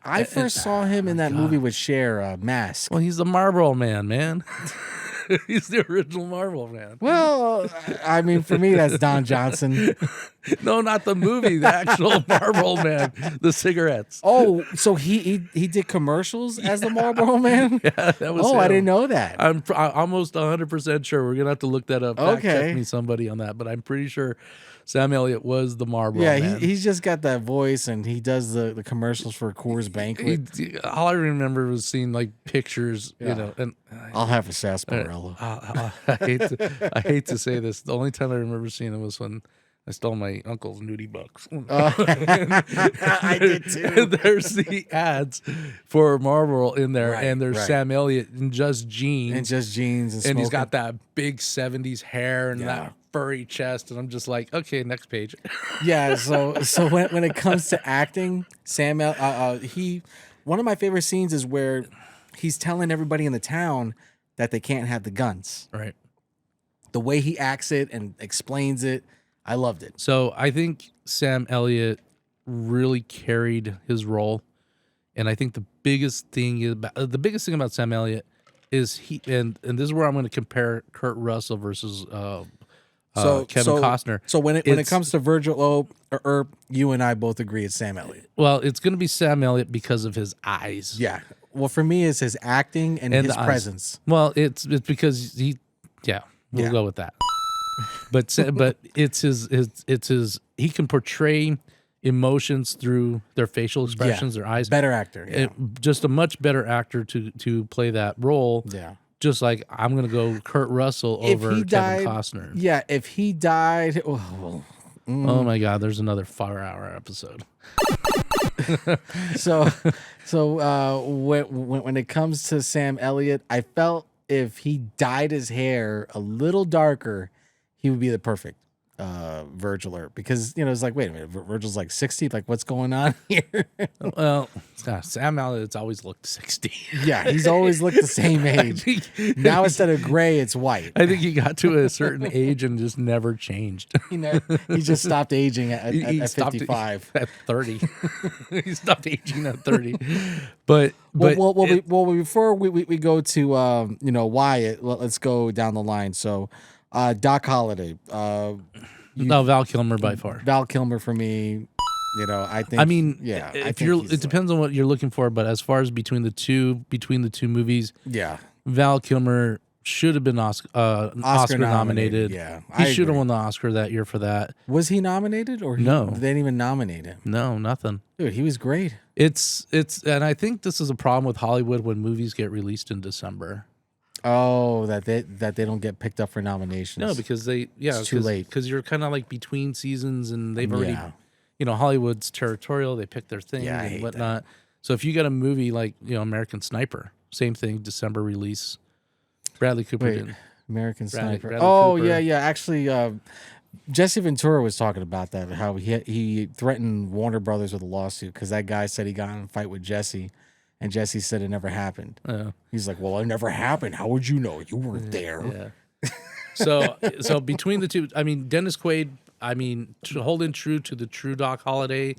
I first saw him in that movie with Cher, Mask. well, he's the Marlboro Man. He's the original Marlboro Man. Well, I mean, for me, that's Don Johnson. No, not the movie. The actual Marlboro Man. The cigarettes. Oh, so he did commercials as the Marlboro Man? Yeah, that was. Oh, I him. didn't know that. I'm almost 100% sure. We're gonna have to look that up. Fact Okay. check me somebody on that, but I'm pretty sure Sam Elliott was the Marlboro Yeah, Man. he's just got that voice, and he does the commercials for Coors Banquet. All I remember was seeing like pictures, Yeah. and I'll have a sarsaparilla. I hate to say this. The only time I remember seeing it was when I stole my uncle's nudie bucks. I did too. And there's the ads for Marlboro in there, Right, and there's right. Sam Elliott in just jeans, And just jeans and and he's smoking. got that big 70s hair and Yeah. that furry chest, and I'm just like, okay, next page. Yeah, so when it comes to acting, one of my favorite scenes is where he's telling everybody in the town that they can't have the guns. Right. The way he acts it and explains it, I loved it. So I think Sam Elliott really carried his role, and I think the biggest thing about Sam Elliott is and this is where I'm going to compare Kurt Russell versus Kevin Costner. So when it comes to Virgil Earp, you and I both agree it's Sam Elliott. Well, it's going to be Sam Elliott because of his eyes. Yeah. Well, for me, it's his acting and his the eyes. presence. Well, it's because we'll go with that. But it's his he can portray emotions through their facial expressions, their eyes. Better actor. Yeah. Just a much better actor to play that role. Yeah. Just like I'm going to go Kurt Russell over Kevin Costner. Yeah, if he died, oh my God, there's another 4-hour episode. So when it comes to Sam Elliott, I felt if he dyed his hair a little darker, he would be the perfect. Virgil Earp, because it's like, wait a minute, Virgil's like 60, like what's going on here? Well, Sam Elliott's always looked 60. Yeah, he's always looked the same age. Now instead of gray, it's white. I think he got to a certain age and just never changed. He just stopped aging at stopped 55. At 30. He stopped aging at 30. But before we go to Wyatt, let's go down the line. So Doc Holliday, no, Val Kilmer by far. Val Kilmer for me. I think. I mean, yeah. It depends on what you're looking for, but as far as between the two movies, yeah, Val Kilmer should have been Oscar nominated. Yeah, he should have won the Oscar that year for that. Was he nominated or no? They didn't even nominate him. No, nothing. Dude, he was great. It's and I think this is a problem with Hollywood when movies get released in December. Oh, that they don't get picked up for nominations. No, because it's too late. Because you're kind of like between seasons, and they've already, Hollywood's territorial. They pick their thing and whatnot. So if you got a movie like American Sniper, same thing, December release. Bradley Cooper did. American Sniper. Bradley Oh Cooper. yeah. Actually, Jesse Ventura was talking about that. How he threatened Warner Brothers with a lawsuit because that guy said he got in a fight with Jesse. And Jesse said it never happened. He's like, well, it never happened. How would you know? You weren't there. Yeah. So between the two, I mean, Dennis Quaid, holding true to the true Doc Holliday,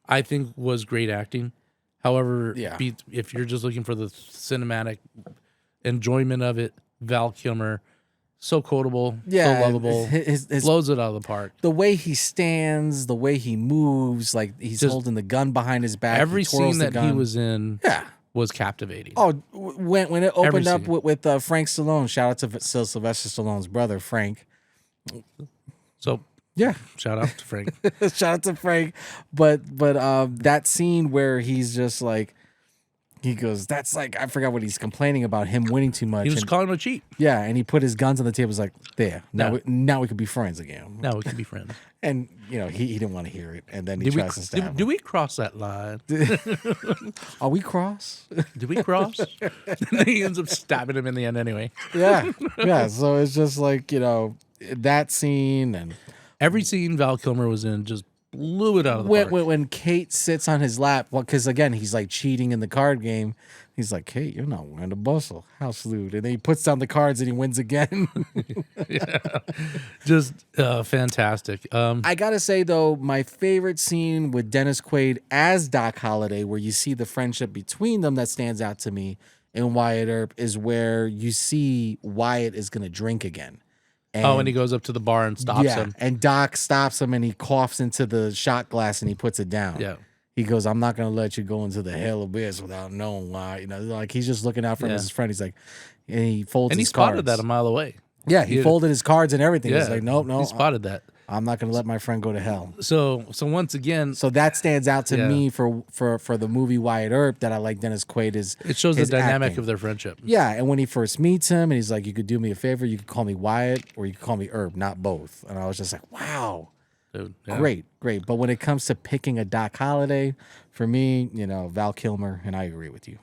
I think was great acting. However, if you're just looking for the cinematic enjoyment of it, Val Kilmer, so quotable, so lovable, his blows it out of the park. The way he stands, the way he moves, like he's just holding the gun behind his back. Every scene that he was in was captivating. Oh, when it opened up with Frank Stallone, shout out to Sylvester Stallone's brother, Frank. So, shout out to Frank. Shout out to Frank. But that scene where he's just like, he goes, that's like, I forgot what he's complaining about, him winning too much. He was calling him a cheat. Yeah, and he put his guns on the table. He was like, there, now we could be friends again. Now we can be friends. And, he didn't want to hear it. And then he tries to stab him. Do we cross that line? Are we cross? Do we cross? And he ends up stabbing him in the end anyway. Yeah. So it's just like, that scene and every scene Val Kilmer was in just blew it out of the park. When Kate sits on his lap, because again, he's like cheating in the card game. He's like, Kate, you're not wearing a bustle. How slewed. And then he puts down the cards and he wins again. Just fantastic. I got to say, though, my favorite scene with Dennis Quaid as Doc Holliday, where you see the friendship between them that stands out to me in Wyatt Earp, is where you see Wyatt is going to drink again. And he goes up to the bar and stops him. And Doc stops him and he coughs into the shot glass and he puts it down. Yeah. He goes, I'm not going to let you go into the hell abyss without knowing why. Like he's just looking out for his friend. He's like, and he folds his cards. And he spotted that a mile away. Yeah, he folded his cards and everything. He's like, nope. He spotted that. I'm not going to let my friend go to hell. So once again, so that stands out to me for the movie Wyatt Earp that I like. Dennis Quaid is it shows the dynamic of their friendship. Yeah, and when he first meets him, and he's like, "You could do me a favor. You could call me Wyatt, or you could call me Earp, not both." And I was just like, "Wow, dude, great." But when it comes to picking a Doc Holliday, for me, Val Kilmer, and I agree with you.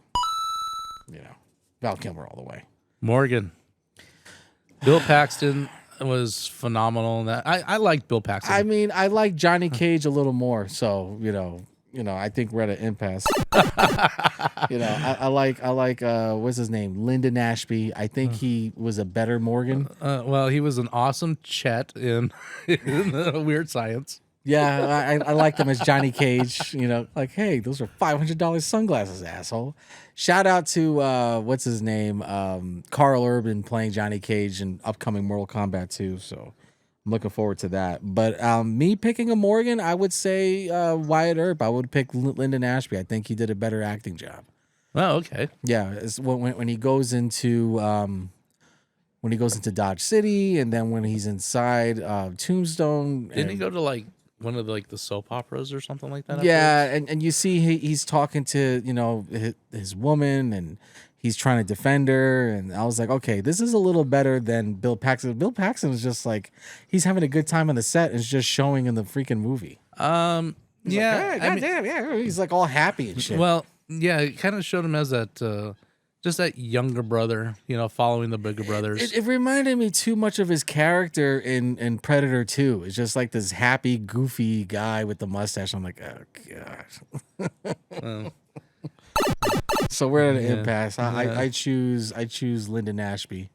Val Kilmer all the way. Morgan, Bill Paxton was phenomenal in that. I liked Bill Paxton. I mean, I like Johnny Cage a little more. So, I think we're at an impasse. I like what's his name? Lyndon Ashby. I think he was a better Morgan. Well, he was an awesome Chet in Weird Science. Yeah, I liked him as Johnny Cage. Like, hey, those are $500 sunglasses, asshole. Shout out to what's his name, Carl Urban playing Johnny Cage in upcoming Mortal Kombat 2. So I'm looking forward to that. But me picking a Morgan, I would say Wyatt Earp. I would pick Lyndon Ashby. I think he did a better acting job. Oh, okay. Yeah, it's when he goes into Dodge City, and then when he's inside Tombstone. Didn't he go to like one of the soap operas or something like that? Yeah, and you see he's talking to his woman, and he's trying to defend her, and I was like, okay, this is a little better than Bill Paxton. Bill Paxton is just like, he's having a good time on the set, and it's just showing in the freaking movie. He's like, hey, goddamn, yeah, he's like all happy and shit. Well, yeah, it kind of showed him as that just that younger brother, following the bigger brothers. It reminded me too much of his character in Predator 2. It's just like this happy, goofy guy with the mustache. I'm like, oh gosh. So we're at an impasse. I choose Lyndon Ashby.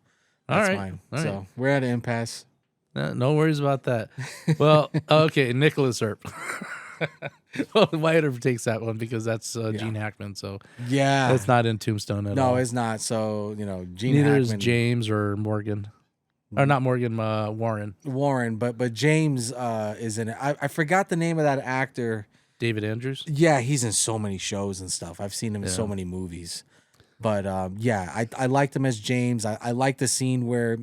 That's mine. All so right. we're at an impasse. No worries about that. Well, okay, Nicholas Earp. Well, Wyatt Earp takes that one because that's Gene Hackman. So Yeah, it's not in Tombstone at all. no, it's not. So Gene Neither Hackman, is James or Morgan, or not Morgan. Warren, but James is in it. I forgot the name of that actor. David Andrews. Yeah, he's in so many shows and stuff. I've seen him in so many movies. But I liked him as James. I like the scene where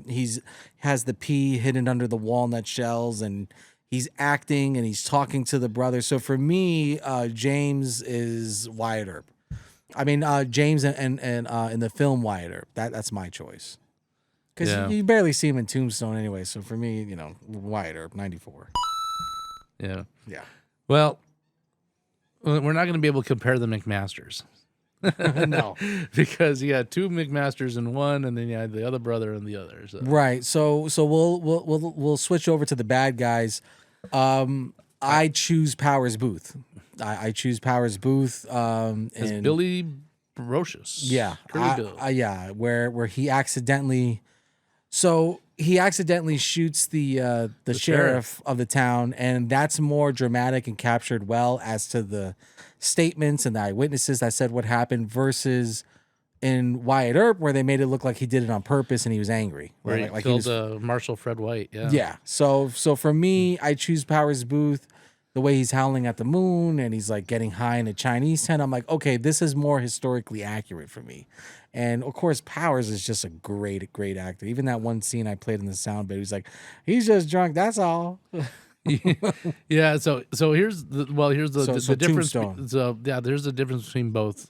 has the pea hidden under the walnut shells and he's acting and he's talking to the brother. So for me, James is Wyatt Earp. I mean, James and in the film Wyatt Earp. That's my choice. Because you barely see him in Tombstone anyway. So for me, Wyatt Earp, 94. Yeah. Yeah. Well, we're not going to be able to compare the McMasters. No. Because you had two McMasters in one, and then you had the other brother in the other. So. Right. So we'll switch over to the bad guys. I choose Powers Booth. I choose Powers Booth. As and Billy Brocious. yeah, Curly Bill. yeah, where he accidentally shoots the sheriff of the town, and that's more dramatic and captured well as to the statements and the eyewitnesses that said what happened versus in Wyatt Earp where they made it look like he did it on purpose and he was angry. Where he like killed Marshal Fred White. Yeah. Yeah. So for me, I choose Powers Booth. The way he's howling at the moon and he's like getting high in a Chinese tent, I'm like, okay, this is more historically accurate for me. And of course, Powers is just a great, great actor. Even that one scene I played in the sound bit, he's like, he's just drunk. That's all. Yeah. So here's the difference. Tombstone. So yeah, there's a difference between both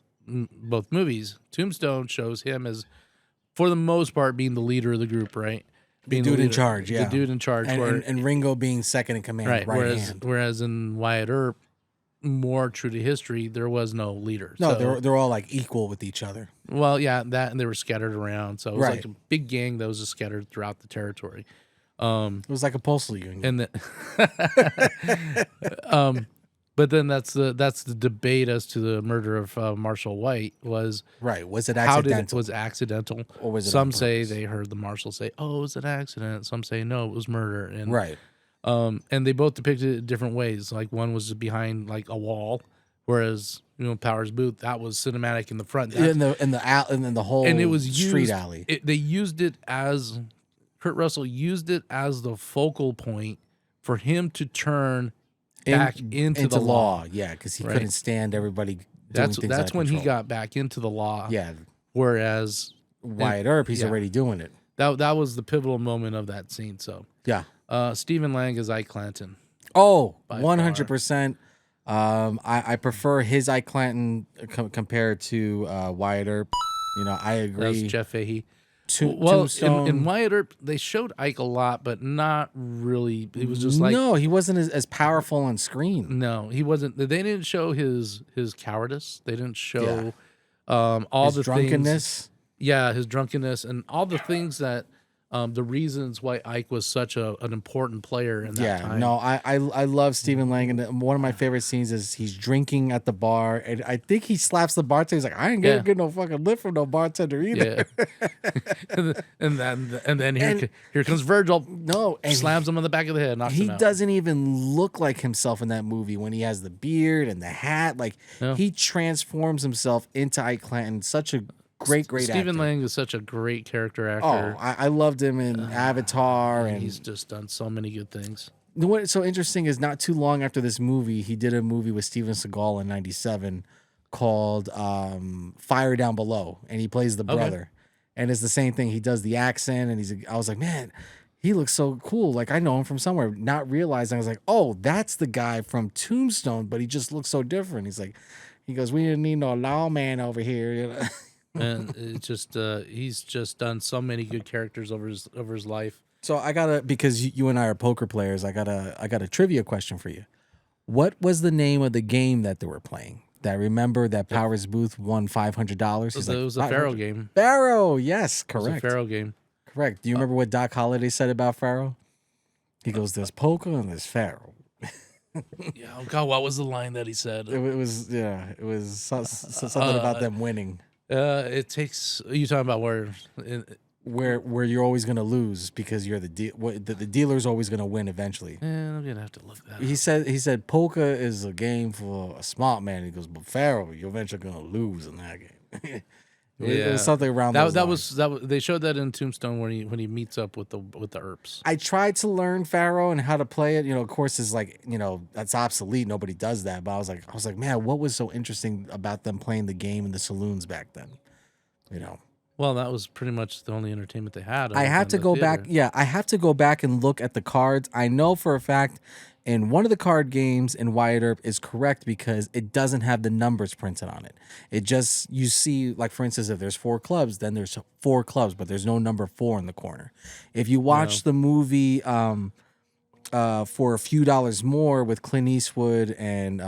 movies. Tombstone shows him as, for the most part, being the leader of the group, right? Being dude the in charge, yeah. The dude in charge. And Ringo being second in command, right hand. Whereas in Wyatt Earp, more true to history, there was no leader. No, So, they're all like equal with each other. well, yeah, that and they were scattered around. So it was Right. like a big gang that was just scattered throughout the territory. It was like a postal union. And but then that's the debate as to the murder of Marshal White was right. Was it how did accidental? it was accidental, Or was it some on say purpose? they heard the marshal say, "Oh, it was an accident." Some say no, it was murder. And Right. and they both depicted it in different ways. Like one was behind like a wall, whereas Powers Booth, that was cinematic in the front. In the whole And it was street used, alley. they used it as Kurt Russell used it as the focal point for him to turn back into the law. Yeah, because he Right. couldn't stand everybody doing That's things out of when he control. got back into the law. Yeah. Whereas Wyatt Earp, he's yeah. already doing it. that was the pivotal moment of that scene. So Yeah. Stephen Lang is Ike Clanton. Oh, By 100%. I prefer his Ike Clanton compared to Wyatt Earp. I That was agree. Jeff Fahey. Well, Tombstone. in Wyatt Earp, they showed Ike a lot, but not really. It was just like no, he wasn't as powerful on screen. no, he wasn't. They didn't show his cowardice. They didn't show Yeah. all His the drunkenness. things. Yeah, his drunkenness and all the things that the reasons why Ike was such an important player in that time. No, I love Stephen Lang, and one of my favorite scenes is he's drinking at the bar, and I think he slaps the bartender. He's like, "I ain't gonna get no fucking lift from no bartender either." Yeah. and then here comes Virgil. No, and slams him on the back of the head. Knocks he him out. doesn't even look like himself in that movie when he has the beard and the hat. Like he transforms himself into Ike Clanton. Such a great Stephen actor. Lang is such a great character Oh, actor. I loved him in Avatar, and He's just done so many good things. what's so interesting is not too long after this movie, he did a movie with Steven Seagal in '97 called Fire Down Below, and he plays the brother. And it's the same thing. He does the accent, and I was like, man, he looks so cool. Like I know him from somewhere. Not realizing, I was like, oh, that's the guy from Tombstone, but he just looks so different. He goes, we didn't need no lawman over here. And it's just he's just done so many good characters over his life. So I gotta, because you and I are poker players, I got a trivia question for you. What was the name of the game that they were playing? that remember that Powers Booth won $500. It was a Pharaoh game. Pharaoh, yes, It was a correct. Pharaoh game. Correct. Do you remember what Doc Holliday said about Pharaoh? He goes, "There's poker and there's Pharaoh." Yeah. Oh God, what was the line that he said? It was something about them winning. It takes. Are you talking about Where you're always gonna lose because you're the dealer's always gonna win eventually. I'm gonna have to look that. He said poker is a game for a smart man. He goes, but Pharaoh, you're eventually gonna lose in that game. It was something around those lines. That was they showed that in Tombstone when he meets up with the Earps. I tried to learn Pharaoh and how to play it. You know, of course, is like, you know, that's obsolete. Nobody does that. But I was like, man, what was so interesting about them playing the game in the saloons back then? You know. Well, that was pretty much the only entertainment they had. I have to go back. Yeah, I have to go back and look at the cards. I know for a fact in one of the card games in Wyatt Earp is correct because it doesn't have the numbers printed on it. It just, you see, like for instance, if there's 4 clubs, then there's 4 clubs, but there's no number 4 in the corner. If you watch the movie for a few dollars more with Clint Eastwood and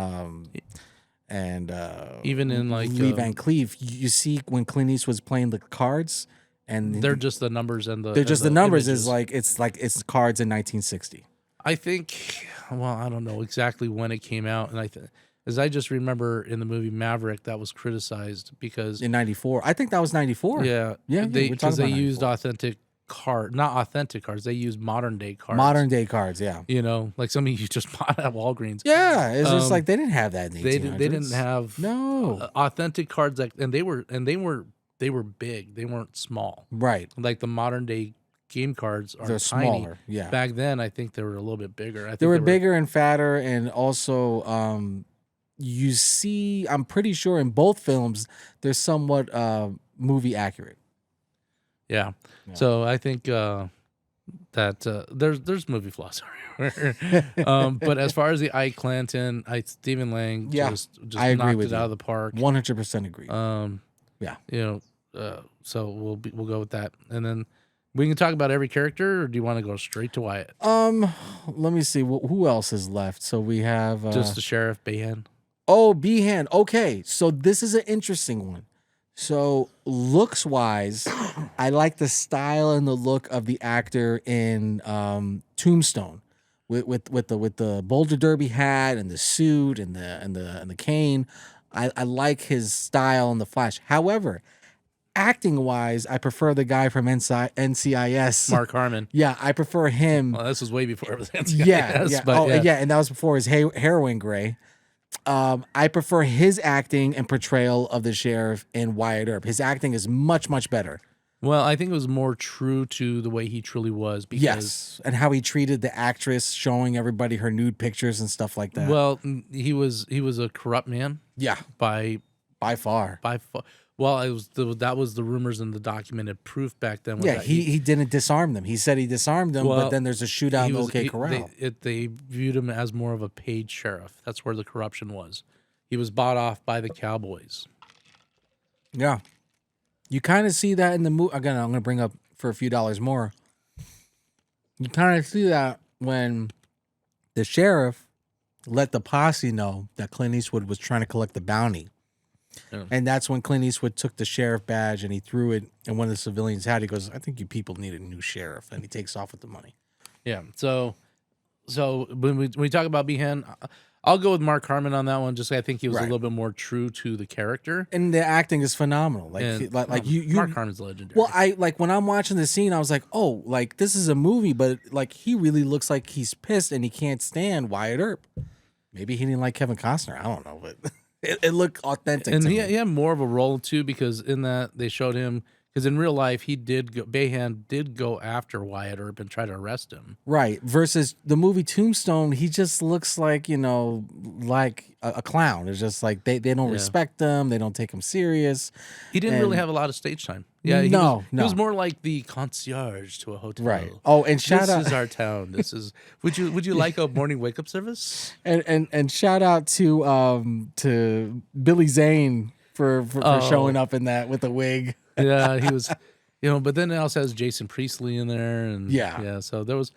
even in like Lee Van Cleef, you see when Clint Eastwood's playing the cards, and they're just the numbers and the they're just the numbers images. is like it's cards in 1960. I think. Well, I don't know exactly when it came out, and I just remember in the movie Maverick that was criticized because In 94, I think that was 94. yeah, we're because talking they about used 94. not authentic cards. They used modern day cards. Modern day cards, yeah. You know, like something you just bought at Walgreens. Yeah, it's just like they didn't have that in the 1800s. They didn't have authentic cards and they were big. They weren't small. Right. Like the modern day game cards are They're tiny. smaller, yeah. Back then, I think they were a little bit bigger. I think They were bigger and fatter, and also you see, I'm pretty sure in both films they're somewhat movie accurate. Yeah. So I think that there's movie flaws everywhere. But as far as the Ike Clanton, Stephen Lang just I agree knocked with it out you. of the park. 100% agree. Yeah. You know, so we'll go with that. And then we can talk about every character, or do you want to go straight to Wyatt? Let me see who else is left. So we have Just the sheriff, Behan. Oh, Behan. Okay, so this is an interesting one. So looks wise, I like the style and the look of the actor in Tombstone, with the Boulder Derby hat and the suit and the cane. I like his style in The Flash. However, acting wise, I prefer the guy from NCIS, Mark Harmon. Yeah, I prefer him. Well, this was way before it was NCIS. Yeah. But And that was before his heroin gray. I prefer his acting and portrayal of the sheriff in Wyatt Earp. His acting is much, much better. Well, I think it was more true to the way he truly was. Because, yes, and how he treated the actress, showing everybody her nude pictures and stuff like that. Well, he was a corrupt man. Yeah, by far. Well, that was the rumors and the documented proof back then. Yeah, he didn't disarm them. He said he disarmed them, but then there's a shootout in OK Corral. They viewed him as more of a paid sheriff. That's where the corruption was. He was bought off by the cowboys. Yeah. You kind of see that in the movie. Again, I'm going to bring up for a few dollars more. You kind of see that when the sheriff let the posse know that Clint Eastwood was trying to collect the bounty. Yeah. And that's when Clint Eastwood took the sheriff badge and he threw it in one of the civilians' hat. He goes, I think you people need a new sheriff. And he takes off with the money. Yeah. So when we talk about Behan, I'll go with Mark Harmon on that one. Just I think he was a little bit more true to the character, and the acting is phenomenal. Mark Harmon's legendary. Well, I like when I'm watching the scene, I was like, oh, like this is a movie, but like he really looks like he's pissed and he can't stand Wyatt Earp. Maybe he didn't like Kevin Costner. I don't know, but it looked authentic. And to he me. had more of a role too, because in that they showed him. Because in real life, Behan did go after Wyatt Earp and try to arrest him. Right. Versus the movie Tombstone, he just looks like, like a clown. It's just like they don't respect him. They don't take him serious. He didn't really have a lot of stage time. Yeah, he was more like the concierge to a hotel. Right. Oh, and this is our town. This is would you like a morning wake up service? And shout out to Billy Zane for showing up in that with a wig. Yeah, he was, but then it also has Jason Priestley in there, and so there was,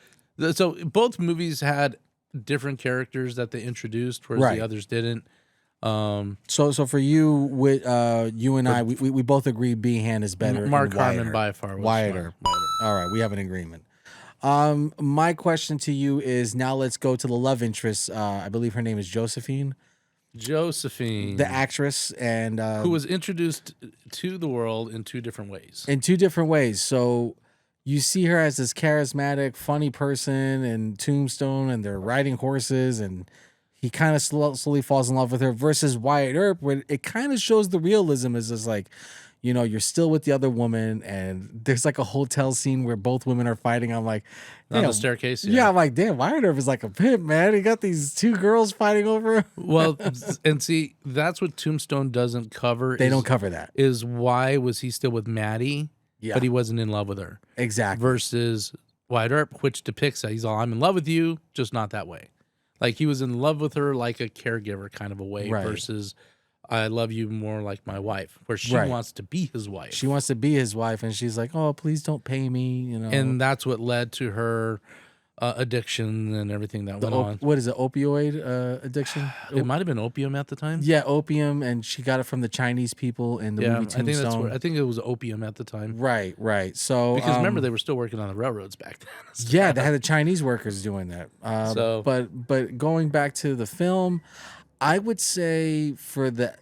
so both movies had different characters that they introduced, whereas the others didn't. So for you, with you and I, we both agree Behan is better. Mark in Wyatt Harmon Earp. by far. Was Wyatt smart. Earp. All right, we have an agreement. My question to you is now let's go to the love interest. I believe her name is Josephine, the actress, and who was introduced to the world in 2 different ways. in 2 different ways. So you see her as this charismatic, funny person in Tombstone, and they're riding horses, and he kind of slowly falls in love with her. Versus Wyatt Earp, where it kind of shows the realism is just like, you know, you're still with the other woman, and there's like a hotel scene where both women are fighting. I'm like, On damn. the staircase. Yeah, I'm like, damn, Wyatt Earp is like a pimp, man. He got these 2 girls fighting over him. Well, and see, that's what Tombstone doesn't cover. They don't cover that. Is why was he still with Maddie, Yeah. but he wasn't in love with her. Exactly. Versus Wyatt Earp, which depicts that he's all, I'm in love with you, just not that way. Like he was in love with her like a caregiver kind of a way, Right. versus I love you more like my wife, where she Right. wants to be his wife. She wants to be his wife, and she's like, oh, please don't pay me, you know. And that's what led to her addiction and everything that went on. What is it, opioid addiction? It might have been opium at the time. Yeah, opium, and she got it from the Chinese people in the Yeah, movie I think Tombstone. that's where, I think it was opium at the time. Right. So Because remember, they were still working on the railroads back then. yeah, they had the Chinese workers doing that. So- but going back to the film, I would say for the,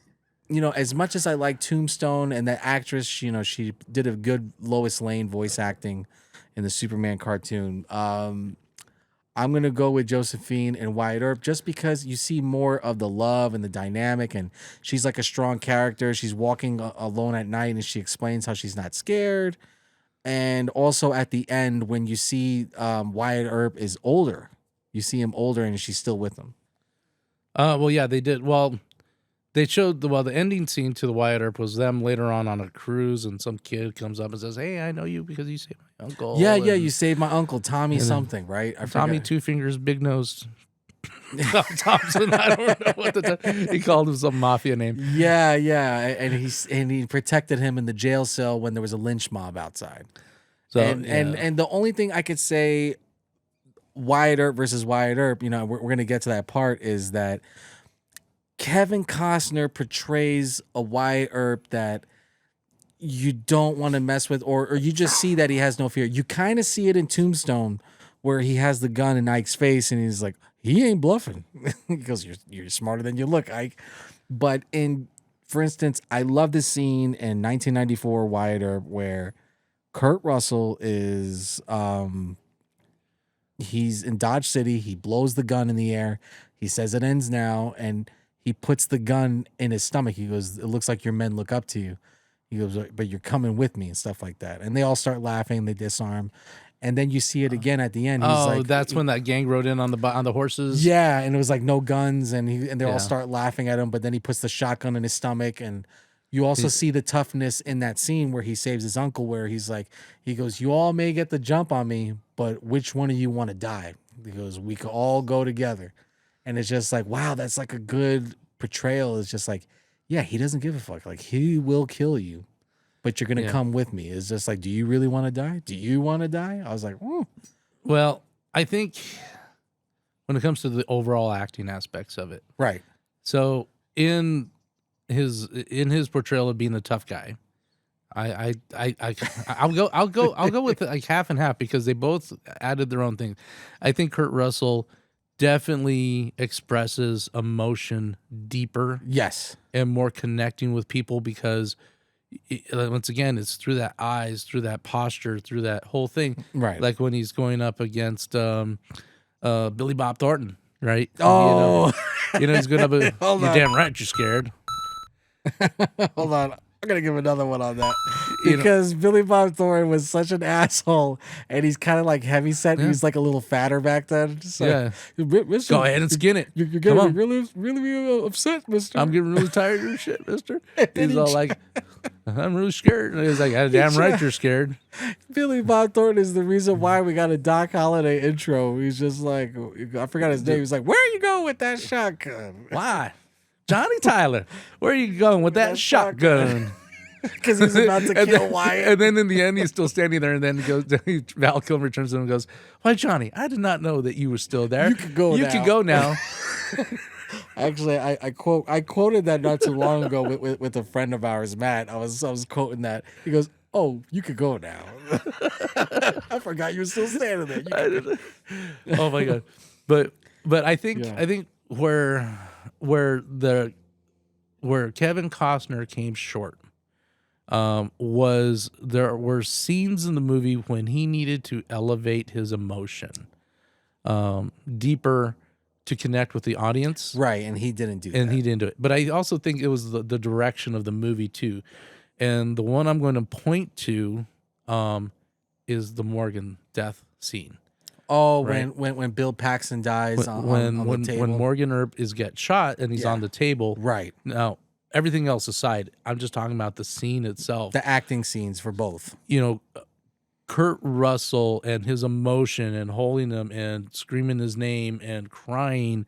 you know, as much as I like Tombstone and that actress, you know, she did a good Lois Lane voice acting in the Superman cartoon. I'm gonna go with Josephine and Wyatt Earp just because you see more of the love and the dynamic, and she's like a strong character. She's walking alone at night, and she explains how she's not scared. And also at the end, when you see Wyatt Earp is older, you see him older, and she's still with him. Well, yeah, they did. Well, they showed the ending scene to the Wyatt Earp was them later on a cruise, and some kid comes up and says, "Hey, I know you because you saved my uncle." Yeah, and you saved my uncle, Tommy something, right? I Tommy forgot. Two Fingers, Big Nose. Thompson, I don't know what he called him some mafia name. Yeah, and he protected him in the jail cell when there was a lynch mob outside. So And the only thing I could say, Wyatt Earp versus Wyatt Earp, you know, we're gonna get to that part, is that Kevin Costner portrays a Wyatt Earp that you don't want to mess with, or you just see that he has no fear. You kind of see it in Tombstone, where he has the gun in Ike's face, and he's like, he ain't bluffing. He goes, you're smarter than you look, Ike. But for instance, I love the scene in 1994 Wyatt Earp where Kurt Russell is he's in Dodge City. He blows the gun in the air. He says it ends now, and he puts the gun in his stomach. He goes, it looks like your men look up to you. He goes, but you're coming with me and stuff like that. And they all start laughing. They disarm. And then you see it again at the end. He's like, that's when that gang rode in on the horses. yeah, and it was like no guns, and they all Yeah. start laughing at him. But then he puts the shotgun in his stomach, and you also see the toughness in that scene where he saves his uncle. Where he goes, you all may get the jump on me, but which one of you want to die? He goes, we could all go together. And it's just like, wow, that's like a good portrayal. It's just like, yeah, he doesn't give a fuck. Like, he will kill you, but you're gonna come with me. It's just like, do you really want to die? Do you want to die? I was like, oh. Well, I think when it comes to the overall acting aspects of it, Right. so in his portrayal of being the tough guy, I'll go with like half and half because they both added their own thing. I think Kurt Russell definitely expresses emotion deeper Yes. and more connecting with people because once again, it's through that eyes, through that posture, through that whole thing. Right. Like when he's going up against Billy Bob Thornton, right? Oh. He's going up. You're Hold on. damn right, you're scared. Hold on. I'm going to give another one on that. You know- Because Billy Bob Thornton was such an asshole, and he's kind of like heavy set. Yeah. He's like a little fatter back then. Just like, Mister, Go ahead and skin it. You're Come getting on. me really upset, mister. I'm getting really tired of your shit, mister. then He's he all like, I'm really scared. And he's like, damn right, you're scared. Billy Bob Thornton is the reason why we got a Doc Holliday intro. He's just like, I forgot his name. He's like, where are you going with that shotgun? Why? Johnny Tyler, where are you going with that shotgun? Because he's about to And kill then- Wyatt. And then in the end, he's still standing there. And then he goes, Val Kilmer turns to him and goes, "Why, Johnny? I did not know that you were still there. You can go You now." can go now." Actually, I quoted that not too long ago with a friend of ours, Matt. I was quoting that. He goes, "Oh, you could go now." I forgot you were still standing there. You could go. Oh my god. But I think Yeah. I think where Kevin Costner came short was there were scenes in the movie when he needed to elevate his emotion deeper to connect with the audience. Right, and he didn't do that. And he didn't do it. But I also think it was the direction of the movie too. And the one I'm going to point to is the Morgan death scene. Oh, right? when Bill Paxton dies on the table. When Morgan Earp get shot and he's on the table. Right. Now, everything else aside, I'm just talking about the scene itself. The acting scenes for both. You know, Kurt Russell and his emotion and holding him and screaming his name and crying,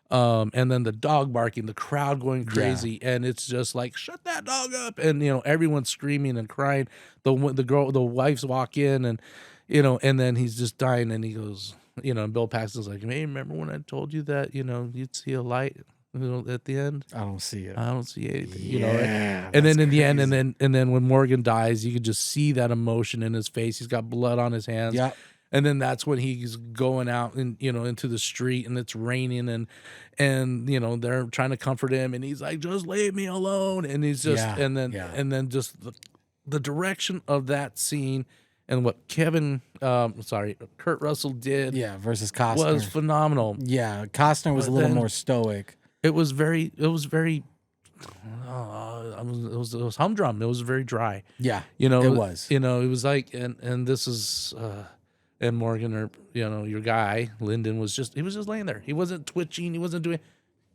and then the dog barking, the crowd going crazy, and it's just like, shut that dog up, and everyone's screaming and crying. The wives walk in, and and then he's just dying, and he goes, and Bill Paxton's like, hey, remember when I told you that you'd see a light at the end? I don't see it. I don't see anything. Yeah, and then in the end, and then when Morgan dies, you could just see that emotion in his face. He's got blood on his hands. Yeah. And then that's when he's going out and into the street, and it's raining, and they're trying to comfort him, and he's like, just leave me alone. And he's just and then just the direction of that scene and what Kurt Russell did versus Costner was phenomenal. Yeah, Costner was a little more stoic. It was very it was humdrum. It was very dry. Yeah, it was. It was like, and this is and Morgan, or your guy Lyndon, was just laying there. He wasn't twitching. He wasn't doing.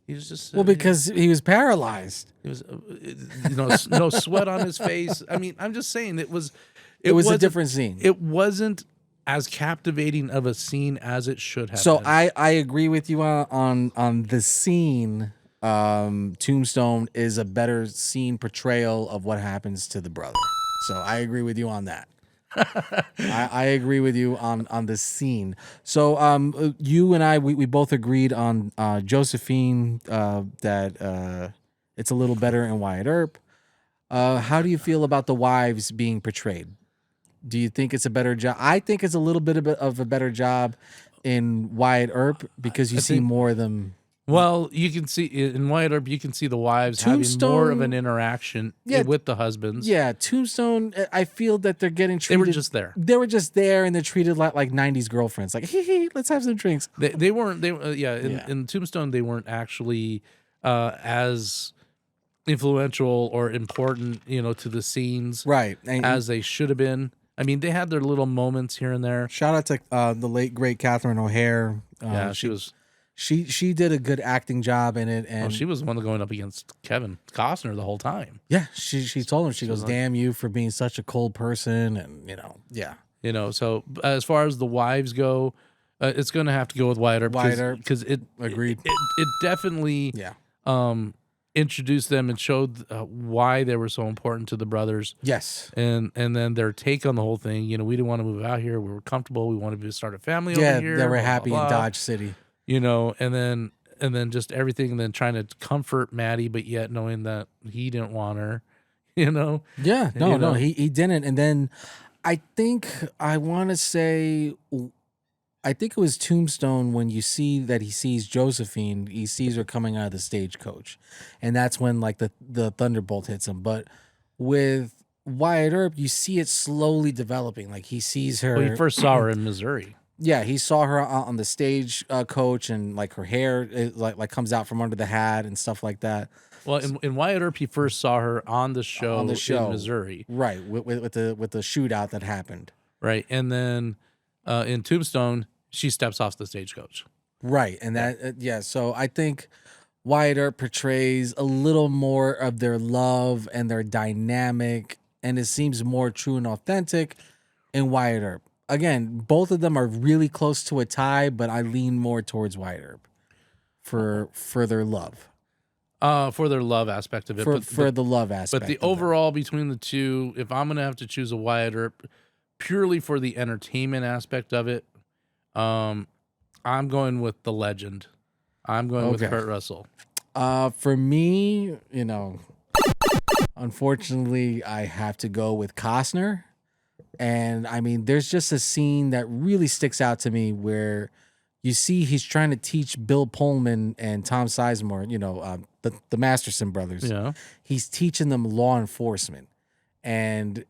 He was just because he was paralyzed. He was no sweat on his face. I mean, I'm just saying it was a different scene. It wasn't as captivating of a scene as it should have. So been. I agree with you on the scene. Tombstone is a better scene portrayal of what happens to the brother. So I agree with you on that. I agree with you on the scene. So you and I we both agreed on Josephine that it's a little better in Wyatt Earp. How do you feel about the wives being portrayed? Do you think it's a better job? I think it's a little bit of a better job in Wyatt Earp because you see more of them. Well, you can see in Wyatt Earp, you can see the wives having more of an interaction with the husbands. Yeah, Tombstone, I feel that they're getting treated. They were just there. They were just there, and they're treated like 90s girlfriends. Like, hey, let's have some drinks. They weren't. In Tombstone, they weren't actually as influential or important, to the scenes, right, as they should have been. I mean, they had their little moments here and there. Shout out to the late great Catherine O'Hare. She was. She did a good acting job in it, and she was the one going up against Kevin Costner the whole time. Yeah, she told him, she goes, "Damn you for being such a cold person," and So as far as the wives go, it's going to have to go with Wyatt Earp because it agreed. It definitely introduced them and showed why they were so important to the brothers. Yes, and then their take on the whole thing. We didn't want to move out here. We were comfortable. We wanted to start a family over here. They were happy in Dodge City. And then just everything, and then trying to comfort Maddie, but yet knowing that he didn't want her, Yeah, no, he didn't. And then I think it was Tombstone when you see that he sees Josephine, he sees her coming out of the stagecoach, and that's when like the thunderbolt hits him. But with Wyatt Earp, you see it slowly developing. Like he sees her. Well, he first saw her in Missouri. Yeah, he saw her on the stage coach, and like her hair like comes out from under the hat and stuff like that. Well, in Wyatt Earp, he first saw her on the show in Missouri, right? With the shootout that happened, right? And then in Tombstone, she steps off the stagecoach, right? And that So I think Wyatt Earp portrays a little more of their love and their dynamic, and it seems more true and authentic in Wyatt Earp. Again, both of them are really close to a tie, but I lean more towards Wyatt Earp for their love. For their love aspect of it. For the love aspect. But the overall between the two, if I'm going to have to choose a Wyatt Earp, purely for the entertainment aspect of it, I'm going with the legend. I'm going with Kurt Russell. For me, unfortunately, I have to go with Costner. And I mean, there's just a scene that really sticks out to me where you see he's trying to teach Bill Pullman and Tom Sizemore, the Masterson brothers. Yeah. He's teaching them law enforcement. And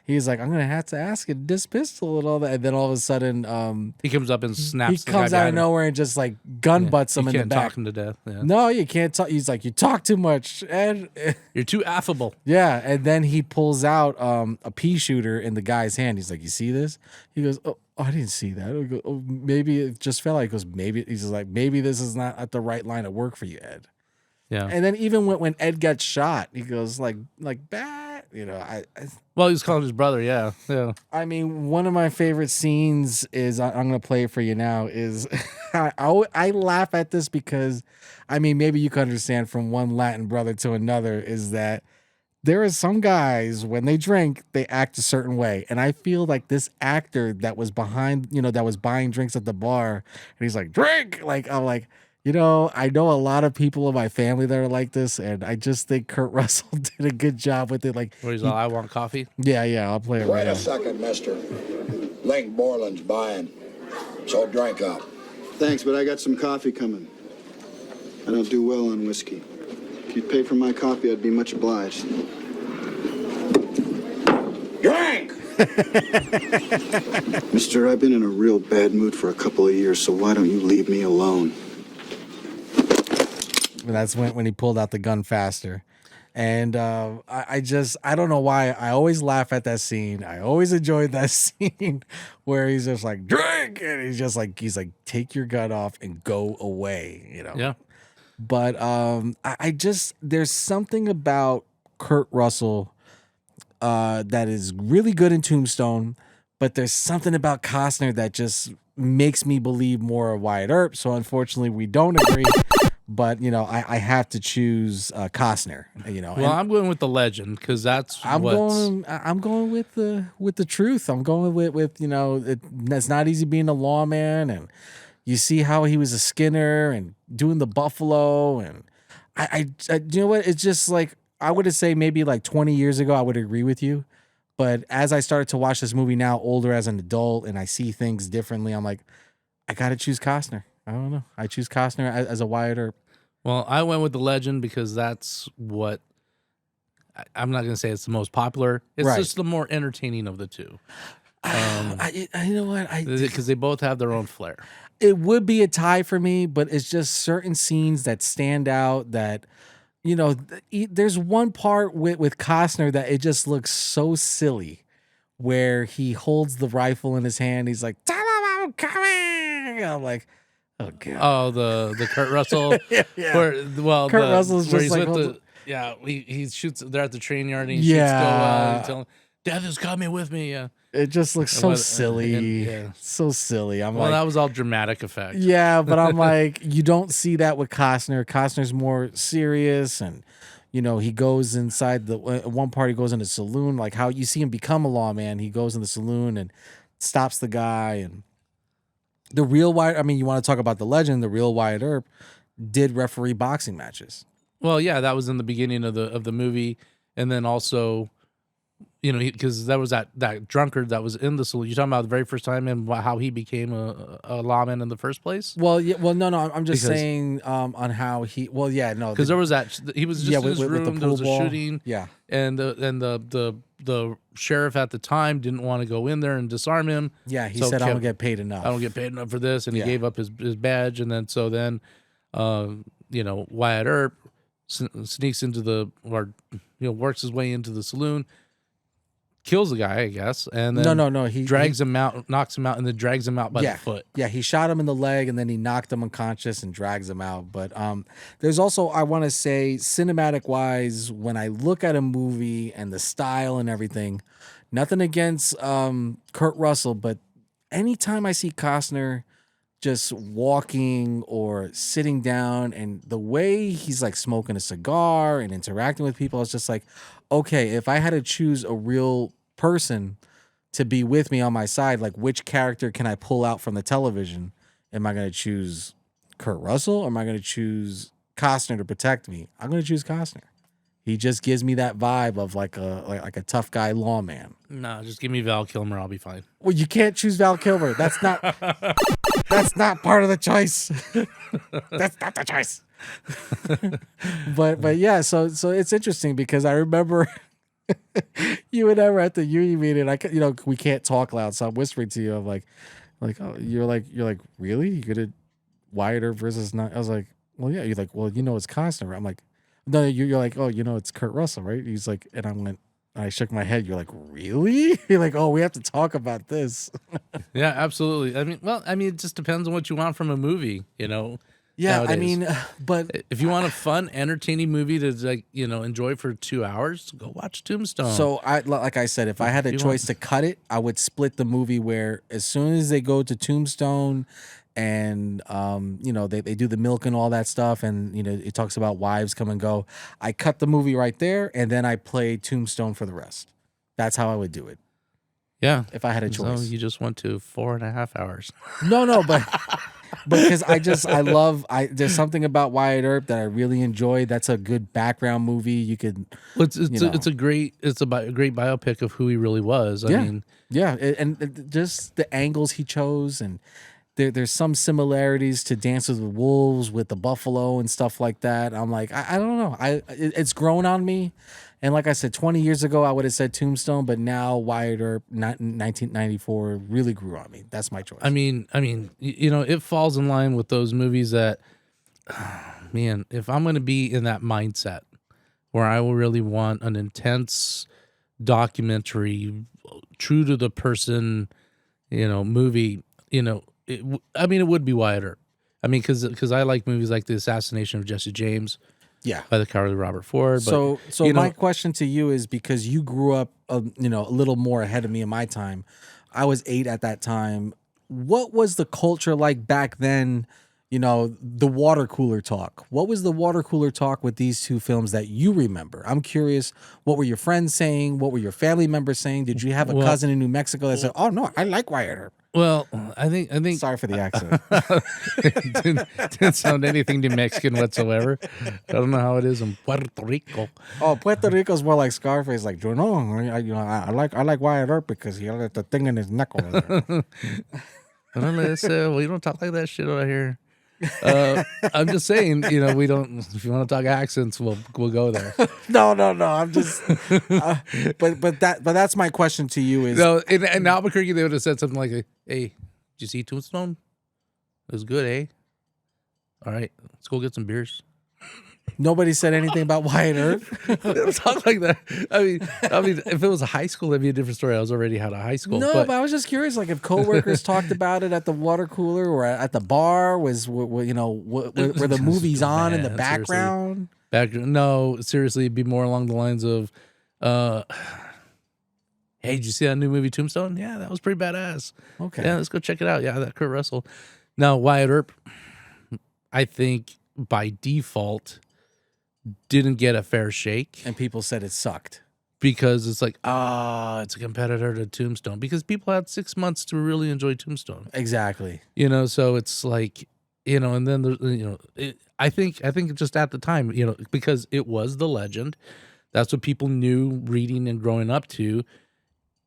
he's like, I'm going to have to ask it, this pistol and all that. And then all of a sudden, he comes up and snaps. He comes out of nowhere and just like gun butts him in the back. You can't talk him to death. Yeah. No, you can't talk. He's like, you talk too much, Ed. You're too affable. Yeah, and then he pulls out a pea shooter in the guy's hand. He's like, you see this? He goes, oh, I didn't see that. I go, oh, maybe it just fell out. He goes, maybe. He's just like, maybe this is not at the right line of work for you, Ed. Yeah. And then even when Ed gets shot, he goes like bad. Well, he was calling his brother. Yeah. I mean, one of my favorite scenes is I'm going to play it for you now. Is I laugh at this because, I mean, maybe you can understand from one Latin brother to another is that there are some guys when they drink they act a certain way, and I feel like this actor that was behind, that was buying drinks at the bar, and he's like, drink, like I'm like. I know a lot of people in my family that are like this, and I just think Kurt Russell did a good job with it. Like, where he's all, I want coffee? Yeah, I'll play it right now. Wait a second, mister. Link Borland's buying, so drink up. Thanks, but I got some coffee coming. I don't do well on whiskey. If you'd pay for my coffee, I'd be much obliged. Drink! Mister, I've been in a real bad mood for a couple of years, so why don't you leave me alone? That's when he pulled out the gun faster. And I don't know why. I always laugh at that scene. I always enjoyed that scene where he's just like, drink. And he's like, take your gun off and go away, Yeah. But there's something about Kurt Russell that is really good in Tombstone, but there's something about Costner that just makes me believe more of Wyatt Earp. So unfortunately, we don't agree. But I have to choose Costner. Well, I'm going with the legend because that's I'm going with the truth. I'm going with it's not easy being a lawman, and you see how he was a Skinner and doing the Buffalo, and I you know what? It's just like I would say maybe like 20 years ago I would agree with you, but as I started to watch this movie now, older as an adult, and I see things differently, I'm like, I got to choose Costner. I don't know. I choose Costner as a Wyatt Earp. Well, I went with the legend because that's what I'm not going to say it's the most popular. It's just the more entertaining of the two. You know what? Because they both have their own flair. It would be a tie for me, but it's just certain scenes that stand out that, there's one part with Costner that it just looks so silly where he holds the rifle in his hand. He's like, tell him I'm coming. I'm like, oh god. Oh, the Kurt Russell. Yeah. Kurt Russell's just like he shoots. They're at the train yard and he shoots go and tell him, "Death is coming with me." Yeah. It just looks so silly. So silly. I'm like, that was all dramatic effect. Yeah, but I'm like, you don't see that with Costner. Costner's more serious, and he goes inside one part. He goes in the saloon, like how you see him become a lawman. He goes in the saloon and stops the guy, and the real Wyatt. I mean, you want to talk about the legend? The real Wyatt Earp did referee boxing matches. Well, yeah, that was in the beginning of the movie, and then also, because that was that drunkard that was in the saloon. You're talking about the very first time and how he became a lawman in the first place. Well, yeah, well, no, I'm just saying on how he. Well, yeah, no, because there was that he was just in his room. There was a shooting. Yeah, and the sheriff at the time didn't want to go in there and disarm him. Yeah, he said, "I don't get paid enough. I don't get paid enough for this," and he gave up his badge. And then Wyatt Earp sneaks into works his way into the saloon, kills the guy, I guess, and then no, he drags him out, knocks him out, and then drags him out by the foot. Yeah, he shot him in the leg, and then he knocked him unconscious and drags him out. But there's also, I want to say, cinematic wise, when I look at a movie and the style and everything, nothing against Kurt Russell, but anytime I see Costner just walking or sitting down and the way he's like smoking a cigar and interacting with people, it's just like, okay, if I had to choose a real person to be with me on my side, like which character can I pull out from the television? Am I going to choose Kurt Russell or am I going to choose Costner to protect me? I'm going to choose Costner. He just gives me that vibe of like a tough guy lawman. No, just give me Val Kilmer. I'll be fine. Well, you can't choose Val Kilmer. That's not part of the choice. That's not the choice. but yeah, so it's interesting because I remember you and I were at the union meeting. We can't talk loud, so I'm whispering to you. I'm like, oh, you're like, really? You gonna Wyatt Earp versus not? I was like, well, yeah. You're like, well, it's Costner. I'm like, no, you're like, oh, it's Kurt Russell, right? He's like, and I shook my head. You're like, really? You're like, oh, we have to talk about this. Yeah, absolutely. I mean, it just depends on what you want from a movie, Yeah, nowadays. I mean, but If you want a fun, entertaining movie to enjoy for 2 hours, go watch Tombstone. so like I said, if I had a You choice to cut it, I would split the movie where as soon as they go to Tombstone and they do the milk and all that stuff, and it talks about wives come and go, I cut the movie right there, and then I play Tombstone for the rest. That's how I would do it yeah, if I had a so choice. you just went to 4.5 hours. No, but because there's something about Wyatt Earp that I really enjoy. That's a good background movie. You could, Well, it's a great biopic of who he really was. I mean, and just the angles he chose, and there's some similarities to Dances with Wolves with the buffalo and stuff like that. I'm like, I don't know. It's grown on me. And like I said, 20 years ago, I would have said Tombstone, but now Wyatt Earp, 1994, really grew on me. That's my choice. I mean, it falls in line with those movies that, man, if I'm going to be in that mindset where I will really want an intense documentary, true to the person, movie, it would be Wyatt Earp. I mean, because I like movies like The Assassination of Jesse James. Yeah. By the cowardly Robert Ford. So my question to you is, because you grew up, a little more ahead of me in my time. I was 8 at that time. What was the culture like back then? The water cooler talk. What was the water cooler talk with these two films that you remember? I'm curious. What were your friends saying? What were your family members saying? Did you have a cousin in New Mexico that said, "Oh no, I like Wyatt Earp"? Well, I think. Sorry for the accent. didn't sound anything New Mexican whatsoever. I don't know how it is in Puerto Rico. Oh, Puerto Rico's more like Scarface. Like, I like Wyatt Earp because he had the thing in his neck over there. Well, you don't talk like that shit out here. I'm just saying, we don't. If you want to talk accents, we'll go there. No. I'm just. But that's my question to you is. No, in Albuquerque, they would have said something like, "Hey, did you see Tombstone? It was good, eh? All right, let's go get some beers." Nobody said anything about Wyatt Earp. They don't talk like that. I mean, if it was a high school, that'd be a different story. I was already out of high school. No, but I was just curious, like if coworkers talked about it at the water cooler or at the bar, were the movies on in the background? No, seriously, it'd be more along the lines of, "Hey, did you see that new movie Tombstone? Yeah, that was pretty badass. Okay, yeah, let's go check it out. Yeah, that Kurt Russell." Now, Wyatt Earp, I think by default, didn't get a fair shake. And people said it sucked. Because it's like, it's a competitor to Tombstone. Because people had 6 months to really enjoy Tombstone. Exactly. So it's like, and then there's, I think just at the time, because it was the legend, that's what people knew, reading and growing up to.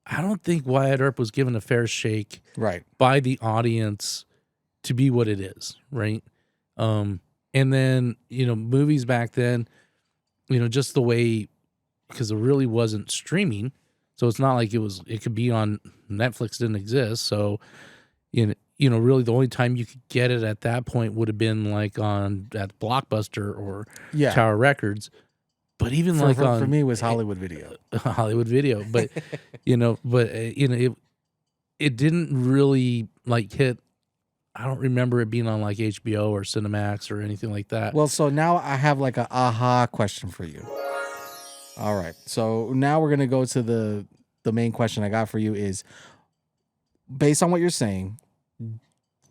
I don't think Wyatt Earp was given a fair shake, right, by the audience to be what it is, right? And then, movies back then, just the way, because it really wasn't streaming. So it's not like it could be on Netflix, didn't exist. So, really the only time you could get it at that point would have been like at Blockbuster or Tower Records. But even for me, it was Hollywood Video. Hollywood Video. But, it didn't really hit. I don't remember it being on like HBO or Cinemax or anything like that. Well, so now I have like a aha question for you. All right. So now we're going to go to the main question I got for you is, based on what you're saying,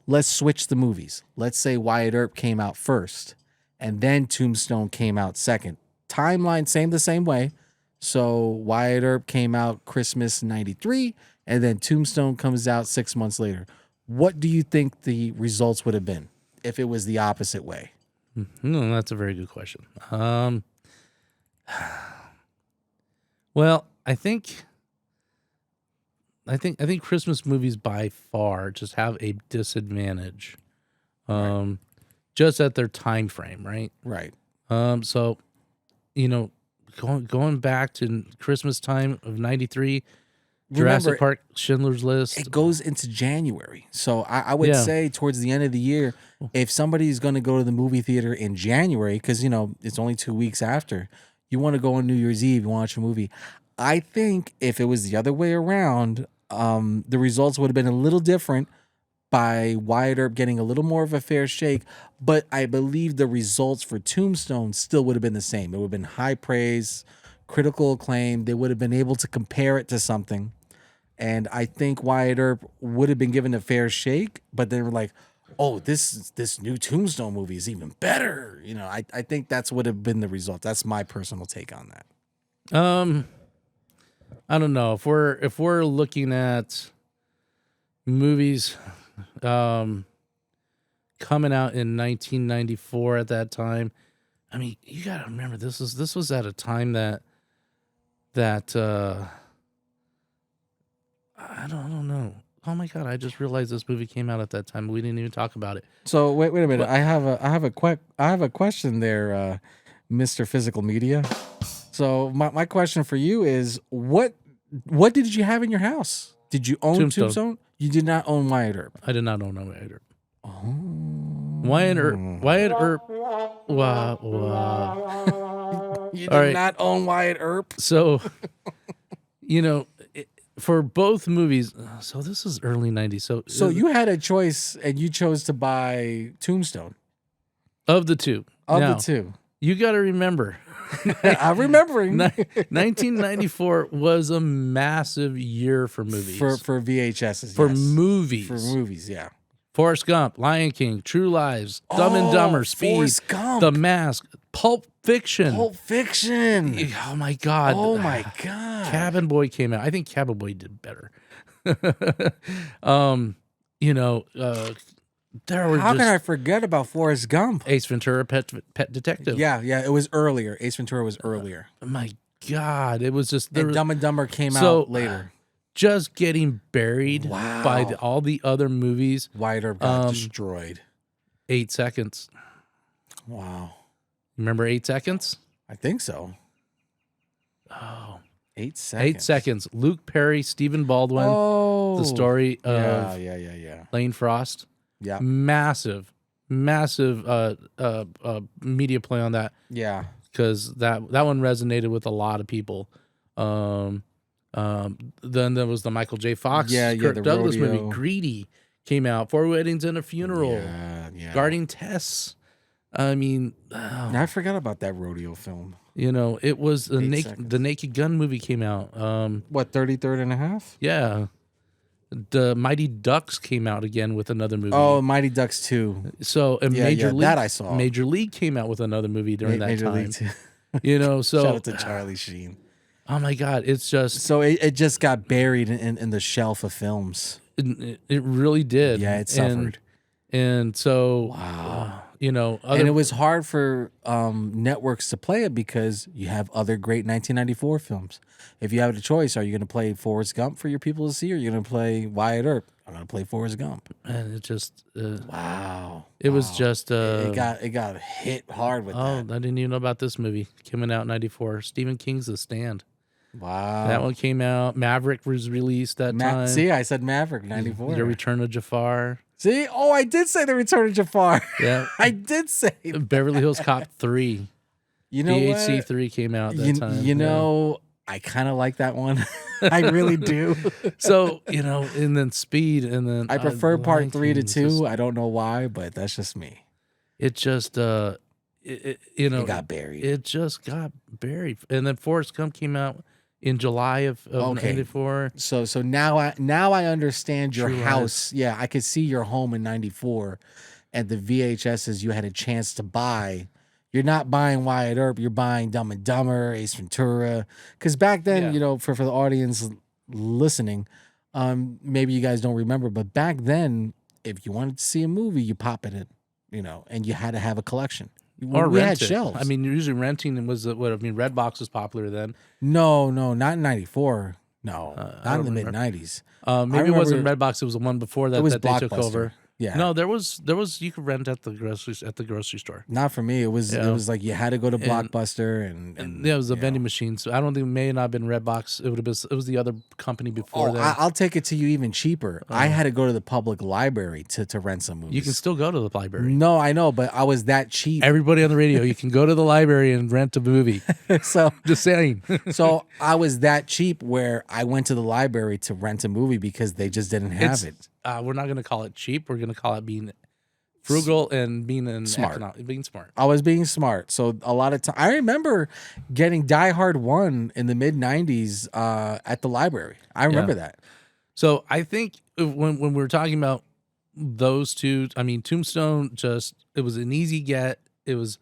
let's switch the movies. Let's say Wyatt Earp came out first and then Tombstone came out second. Timeline, the same way. So Wyatt Earp came out Christmas 93 and then Tombstone comes out 6 months later. What do you think the results would have been? if it was the opposite way? No, that's a very good question. Well, I think Christmas movies by far just have a disadvantage, just at their time frame, right? Right. So, going back to Christmas time of '93, Jurassic Park, Schindler's List. It goes into January. So I would say towards the end of the year, if somebody's going to go to the movie theater in January, because, it's only 2 weeks after, you want to go on New Year's Eve, you watch a movie. I think if it was the other way around, the results would have been a little different by Wyatt Earp getting a little more of a fair shake. But I believe the results for Tombstone still would have been the same. It would have been high praise, critical acclaim. They would have been able to compare it to something. And I think Wyatt Earp would have been given a fair shake, but they were like, oh, this new Tombstone movie is even better. I think that's would have been the result. That's my personal take on that. I don't know. If we're looking at movies coming out in 1994 at that time, I mean, you got to remember this was at a time that I don't know. Oh my God! I just realized this movie came out at that time. We didn't even talk about it. So wait a minute. I have a question there, Mr. Physical Media. So my question for you is what did you have in your house? Did you own Tombstone? You did not own Wyatt Earp. I did not own Wyatt Earp. Oh. Wyatt Earp. Wow. You did not own Wyatt Earp. So, for both movies, so this is early 90s. So you had a choice and you chose to buy Tombstone. Of the two. The two. You got to remember. I'm remembering. 1994 was a massive year for movies. For VHSs. For movies. For movies, yeah. Forrest Gump, Lion King, True Lives, Dumb and Dumber, Speed, Forrest Gump. The Mask, Pulp Fiction. Oh my God. Oh my God. Cabin Boy came out. I think Cabin Boy did better. How can I forget about Forrest Gump? Ace Ventura, Pet Detective. Yeah, it was earlier. Ace Ventura was earlier. My God, it was just and Dumb and Dumber came out later. Just getting buried by all the other movies. Wyatt Earp got destroyed. 8 Seconds. Wow. Remember 8 Seconds? I think so. Oh. 8 Seconds. 8 Seconds. Luke Perry, Stephen Baldwin. Oh. The story of Yeah. Lane Frost. Yeah. Massive media play on that. Yeah. Because that one resonated with a lot of people. Then there was the Michael J. Fox, Kirk Douglas movie. Greedy came out. 4 Weddings and a Funeral. Yeah. Guarding Tess. I mean, I forgot about that rodeo film. It was the Naked Gun movie came out. 33rd and a half? Yeah. The Mighty Ducks came out again with another movie. Oh, Mighty Ducks 2. So Major League that I saw. Major League came out with another movie during that Major time. League 2. So shout out to Charlie Sheen. Oh my God, it's just so it just got buried in the shelf of films. It really did. Yeah, it suffered. And so and it was hard for networks to play it because you have other great 1994 films. If you have a choice, are you going to play Forrest Gump for your people to see, or are you going to play Wyatt Earp? I'm going to play Forrest Gump. And it just It was just it got hit hard with that. I didn't even know about this movie coming out in 94. Stephen King's The Stand. Wow. That one came out. Maverick was released that time. See, I said Maverick, 94. The Return of Jafar. See? Oh, I did say The Return of Jafar. Yeah. I did say Beverly Hills Cop 3. You know BHC what? 3 came out that time. I kind of like that one. I really do. So, and then Speed, and then I prefer part 3 to 2. I don't know why, but that's just me. It just it got buried. It just got buried. And then Forrest Gump came out in July of 94. So now I understand your True house. Yeah, I could see your home in 94 and the VHSs you had a chance to buy. You're not buying Wyatt Earp, you're buying Dumb and Dumber, Ace Ventura. Because back then, for the audience listening, maybe you guys don't remember, but back then, if you wanted to see a movie, you pop it in. and you had to have a collection. Or We rent had it. shelves. I mean, usually renting was Redbox was popular then. no, not in '94. No, I not in don't the remember. mid-'90s. Maybe it wasn't Redbox. It was the one before that It was that they took Blockbuster. over. Yeah. No, there was you could rent at the grocery store. Not for me. It was Yeah. like you had to go to Blockbuster and Yeah, it was a you vending know. machine. So I don't think it may not have been Redbox. It was the other company before Oh, that. I'll take it to you even cheaper. I had to go to the public library to rent some movies. You can still go to the library. No, I know, but I was that cheap. Everybody on the radio, you can go to the library and rent a movie. so Just saying. so I was that cheap where I went to the library to rent a movie because they just didn't have it. We're not going to call it cheap. We're going to call it being frugal and being Smart. being smart. I was being smart. So a lot of time, I remember getting Die Hard 1 in the mid-'90s at the library. I remember that. So I think when we're talking about those two, I mean, Tombstone it was an easy get. It was,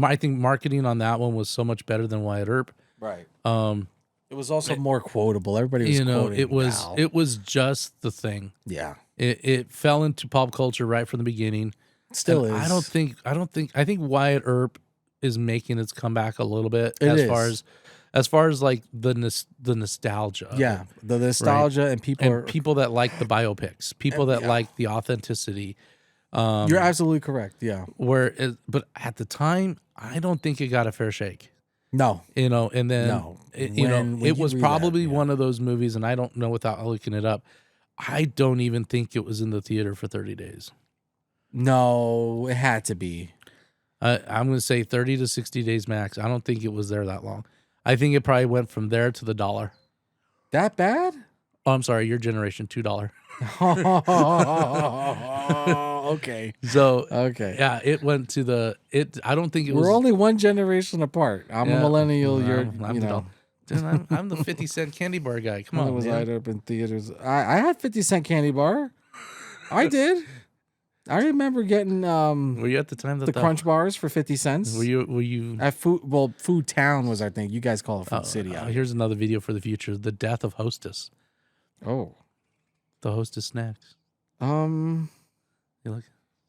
I think marketing on that one was so much better than Wyatt Earp. Right. It was also more quotable. Everybody was quoting Val. it was just the thing. Yeah. It fell into pop culture right from the beginning. Still And is. I think Wyatt Earp is making its comeback a little bit It as far as like the nostalgia. of Yeah. it, The nostalgia and people people that like the biopics, people that like the authenticity. You're absolutely correct. Yeah. But at the time, I don't think it got a fair shake. No. And then No. it When you was read probably that, yeah. one of those movies, and I don't know without looking it up. I don't even think it was in the theater for 30 days. No, it had to be. I'm going to say 30 to 60 days max. I don't think it was there that long. I think it probably went from there to the $1. That bad? Oh, I'm sorry, your generation, $2. Okay. So Okay. yeah, it went to I don't think it was. We're only one generation apart. I'm a millennial. You're, I'm you the know. dog. Dude, I'm the 50-cent candy bar guy. Come When on, was man. Wyatt Earp in theaters? I had 50-cent candy bar. I did. I remember getting Were you at the time that the Crunch bars for 50 cents. Were you? At Food Town was our thing. You guys call it Food City. out here. Here's another video for the future: the death of Hostess. Oh. The Hostess snacks. You look.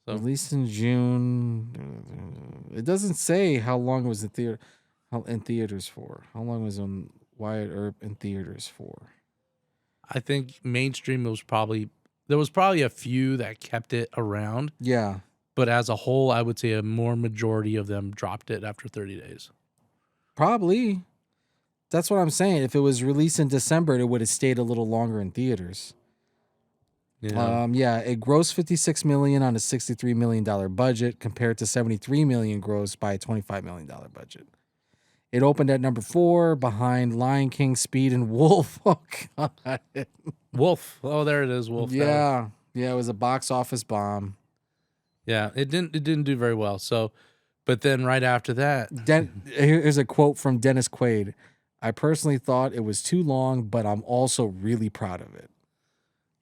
So Released in June. It doesn't say how long it was in theaters for. How long was on Wyatt Earp in theaters for? I think mainstream there was probably a few that kept it around, Yeah. but as a whole, I would say a more majority of them dropped it after 30 days. Probably. That's what I'm saying. If it was released in December, it would have stayed a little longer in theaters. Yeah. It grossed $56 million on a $63 million budget compared to $73 million grossed by a $25 million budget. It opened at number 4 behind Lion King, Speed, and Wolf. Oh, God. Wolf. Oh, there it is. Wolf. Yeah. Yeah, it was a box office bomb. Yeah. It didn't do very well. So, but then right after that, Here's a quote from Dennis Quaid. I personally thought it was too long, but I'm also really proud of it.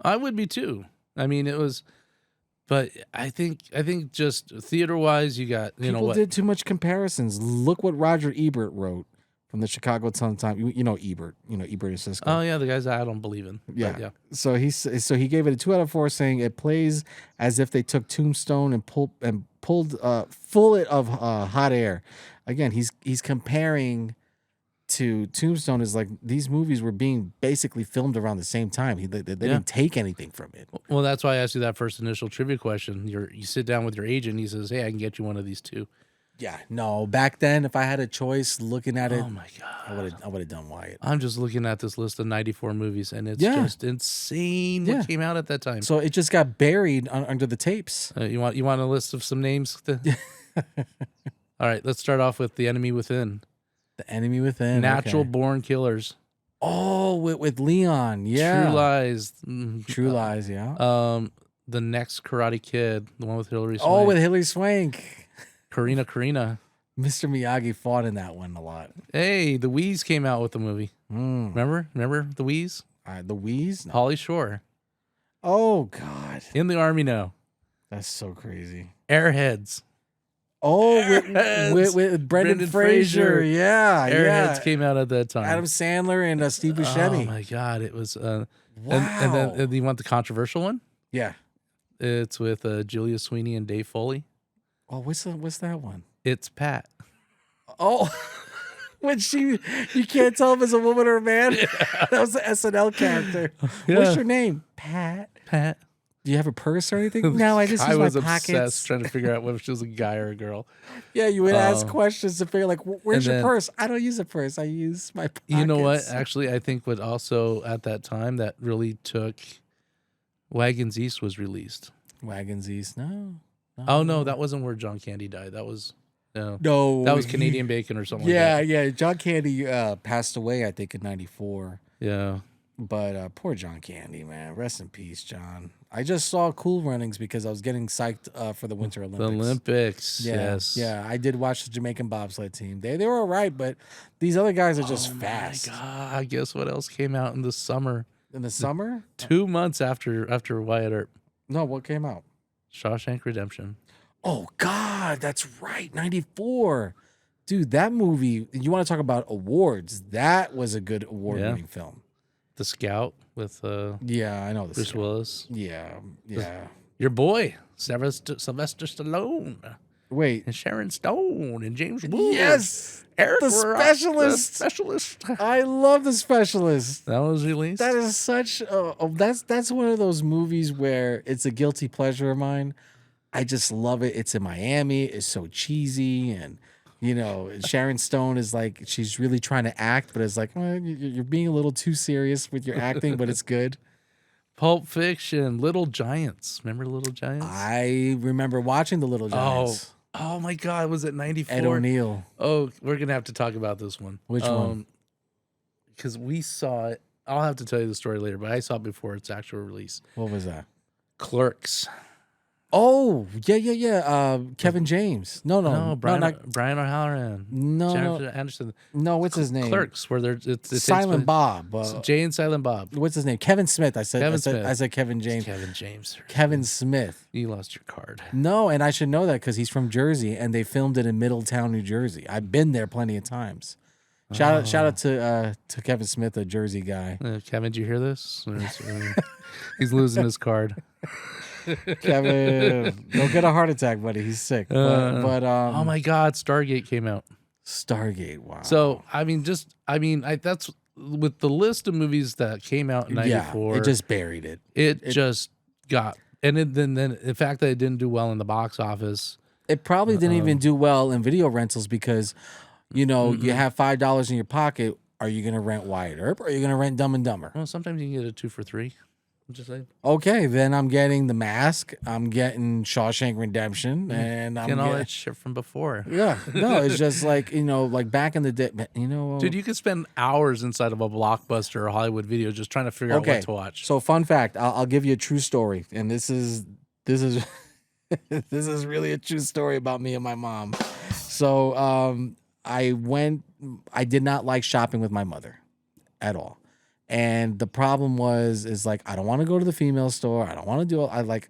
I would be too. I mean, it was, but I think just theater wise, you got, People did too much comparisons. Look what Roger Ebert wrote from the Chicago Sun-Times. You know Ebert. You know Ebert and Siskel. Oh yeah, the guys I don't believe in. Yeah. But yeah. So he gave it a 2 out of 4, saying it plays as if they took Tombstone and pulled full it of hot air. Again, he's comparing to Tombstone is like these movies were being basically filmed around the same time. They didn't take anything from it. Well, that's why I asked you that first initial trivia question. You sit down with your agent, and he says, "Hey, I can get you one of these two." Yeah, no. Back then, if I had a choice, looking at it, Oh my god, I would have done Wyatt. I'm just looking at this list of 94 movies, and it's Yeah. just insane Yeah. what came out at that time. So it just got buried under the tapes. You want a list of some names? All right, let's start off with The Enemy Within. The Enemy Within. Natural okay. Born Killers. Oh, with Leon. Yeah. True Lies. True Lies. Yeah. The Next Karate Kid, the one with Hilary Swank. Oh, with Hilary Swank. Karina. Mr. Miyagi fought in that one a lot. Hey, the Wheeze came out with the movie. Remember the Wheeze? The Wheeze? No. Holly Shore. Oh, God. In the Army now. That's so crazy. Airheads. Oh, with Brendan Fraser. Yeah. Airheads came out at that time. Adam Sandler and Steve Buscemi. Oh my God, it was. Wow. And then you want the controversial one? Yeah. It's with Julia Sweeney and Dave Foley. Oh, what's that one? It's Pat. Oh, when you can't tell if it's a woman or a man. That was the SNL character. Yeah. What's your name? Pat. Pat. Do you have a purse or anything? No, I just use was my obsessed pockets. trying to figure out whether she was a guy or a girl. Yeah, you would ask questions to figure like, where's and your then- purse? I don't use a purse. I use my pockets. You know what? Actually, I think what also at that time that really took Wagons East was released. Wagons East? No. Oh no, that wasn't where John Candy died. That was no. No. That was Canadian Bacon or something. Yeah, like yeah. John Candy passed away, I think, in '94. that. Yeah. But poor John Candy, man. Rest in peace, John. I just saw Cool Runnings because I was getting psyched for the Winter Olympics. The Olympics. Yeah, Yes. yeah. I did watch the Jamaican bobsled team. They were all right, but these other guys are just fast. My God, guess what else came out in the summer? In the summer? 2 months after Wyatt Earp. No, what came out? Shawshank Redemption. Oh God, that's right, '94. Dude, that movie. You want to talk about awards? That was a good award-winning film. The Scout with Yeah, I know this. Bruce Willis. Yeah, yeah. Your boy, Sylvester Stallone. Wait. And Sharon Stone and James Woods. Yes, Eric the Roth, Specialist. The Specialist. I love The Specialist. That was released. That is such. That's one of those movies where it's a guilty pleasure of mine. I just love it. It's in Miami. It's so cheesy, and you know, Sharon Stone is like she's really trying to act, but it's like you're being a little too serious with your acting, but it's good. Pulp Fiction, Little Giants. Remember Little Giants? I remember watching The Little Giants. Oh my God, was it 94? Ed O'Neill. Oh, we're gonna have to talk about this one. Which one? Because we saw it. I'll have to tell you the story later, but I saw it before its actual release. What was that? Clerks. Oh, yeah. Kevin James. No, Brian not, Brian O'Halloran. No, Jennifer Anderson. no. What's his name? Clerks, where they're it's Silent Bob. Jay and Silent Bob. What's his name? Kevin Smith. I said Kevin James. Kevin James. Kevin Smith. You lost your card. No, and I should know that because he's from Jersey, and they filmed it in Middletown, New Jersey. I've been there plenty of times. Shout out to Kevin Smith, a Jersey guy. Kevin, did you hear this? He's losing his card. Kevin, don't get a heart attack, buddy. He's sick. But oh my God, Stargate came out. Stargate, wow. So that's with the list of movies that came out in '94. Yeah, it just buried it. It just got, and then the fact that it didn't do well in the box office. It probably didn't even do well in video rentals because, you know, you have $5 in your pocket. Are you gonna rent Wyatt Earp or are you gonna rent Dumb and Dumber? Well, sometimes you can get a 2 for $3. I'm just saying. Okay, then I'm getting The Mask. I'm getting Shawshank Redemption, and I'm getting all getting that shit from before. Yeah, no, it's just like, you know, like back in the day, you know. Dude, you could spend hours inside of a Blockbuster or Hollywood Video just trying to figure out what to watch. So, fun fact, I'll give you a true story, and this is this is really a true story about me and my mom. So, I did not like shopping with my mother at all. And the problem is like, I don't want to go to the female store. I don't want to do it.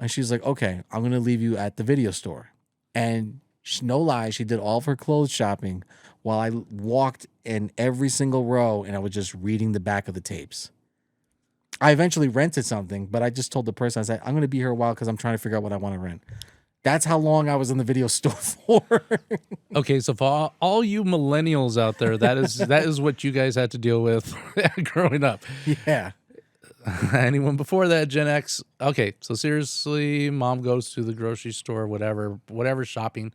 And she's like, okay, I'm going to leave you at the video store. And no lie, she did all of her clothes shopping while I walked in every single row and I was just reading the back of the tapes. I eventually rented something, but I just told the person, I said, I'm going to be here a while because I'm trying to figure out what I want to rent. That's how long I was in the video store for. Okay, so for all you millennials out there, that is what you guys had to deal with growing up. Yeah. Anyone before that, Gen X. Okay, so seriously, mom goes to the grocery store, whatever shopping.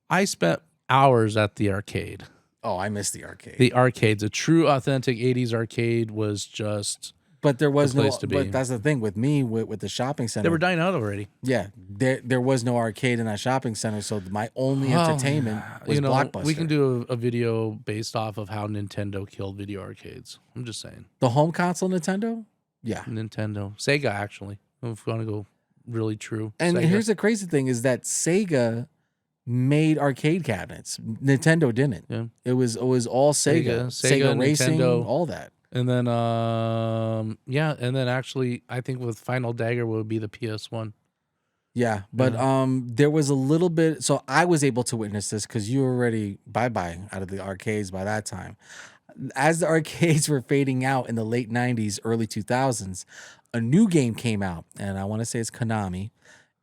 I spent hours at the arcade. Oh, I miss the arcade. The arcades, a true authentic 80s arcade was just But there was the no. place to be. But that's the thing with me with the shopping center. They were dying out already. Yeah, there was no arcade in that shopping center, so my only entertainment was Blockbuster. We can do a video based off of how Nintendo killed video arcades. I'm just saying. The home console Nintendo. Yeah, Nintendo, Sega actually. If we want to go really true. and Sega. here's the crazy thing: is that Sega made arcade cabinets. Nintendo didn't. Yeah. It was all Sega, Sega, Racing, Nintendo. all that. And then and then actually I think with Final Dagger would be the PS1. Yeah, but there was a little bit. So I was able to witness this because you were already bye out of the arcades by that time. As the arcades were fading out in the late 90s, early 2000s, a new game came out, and I want to say it's Konami,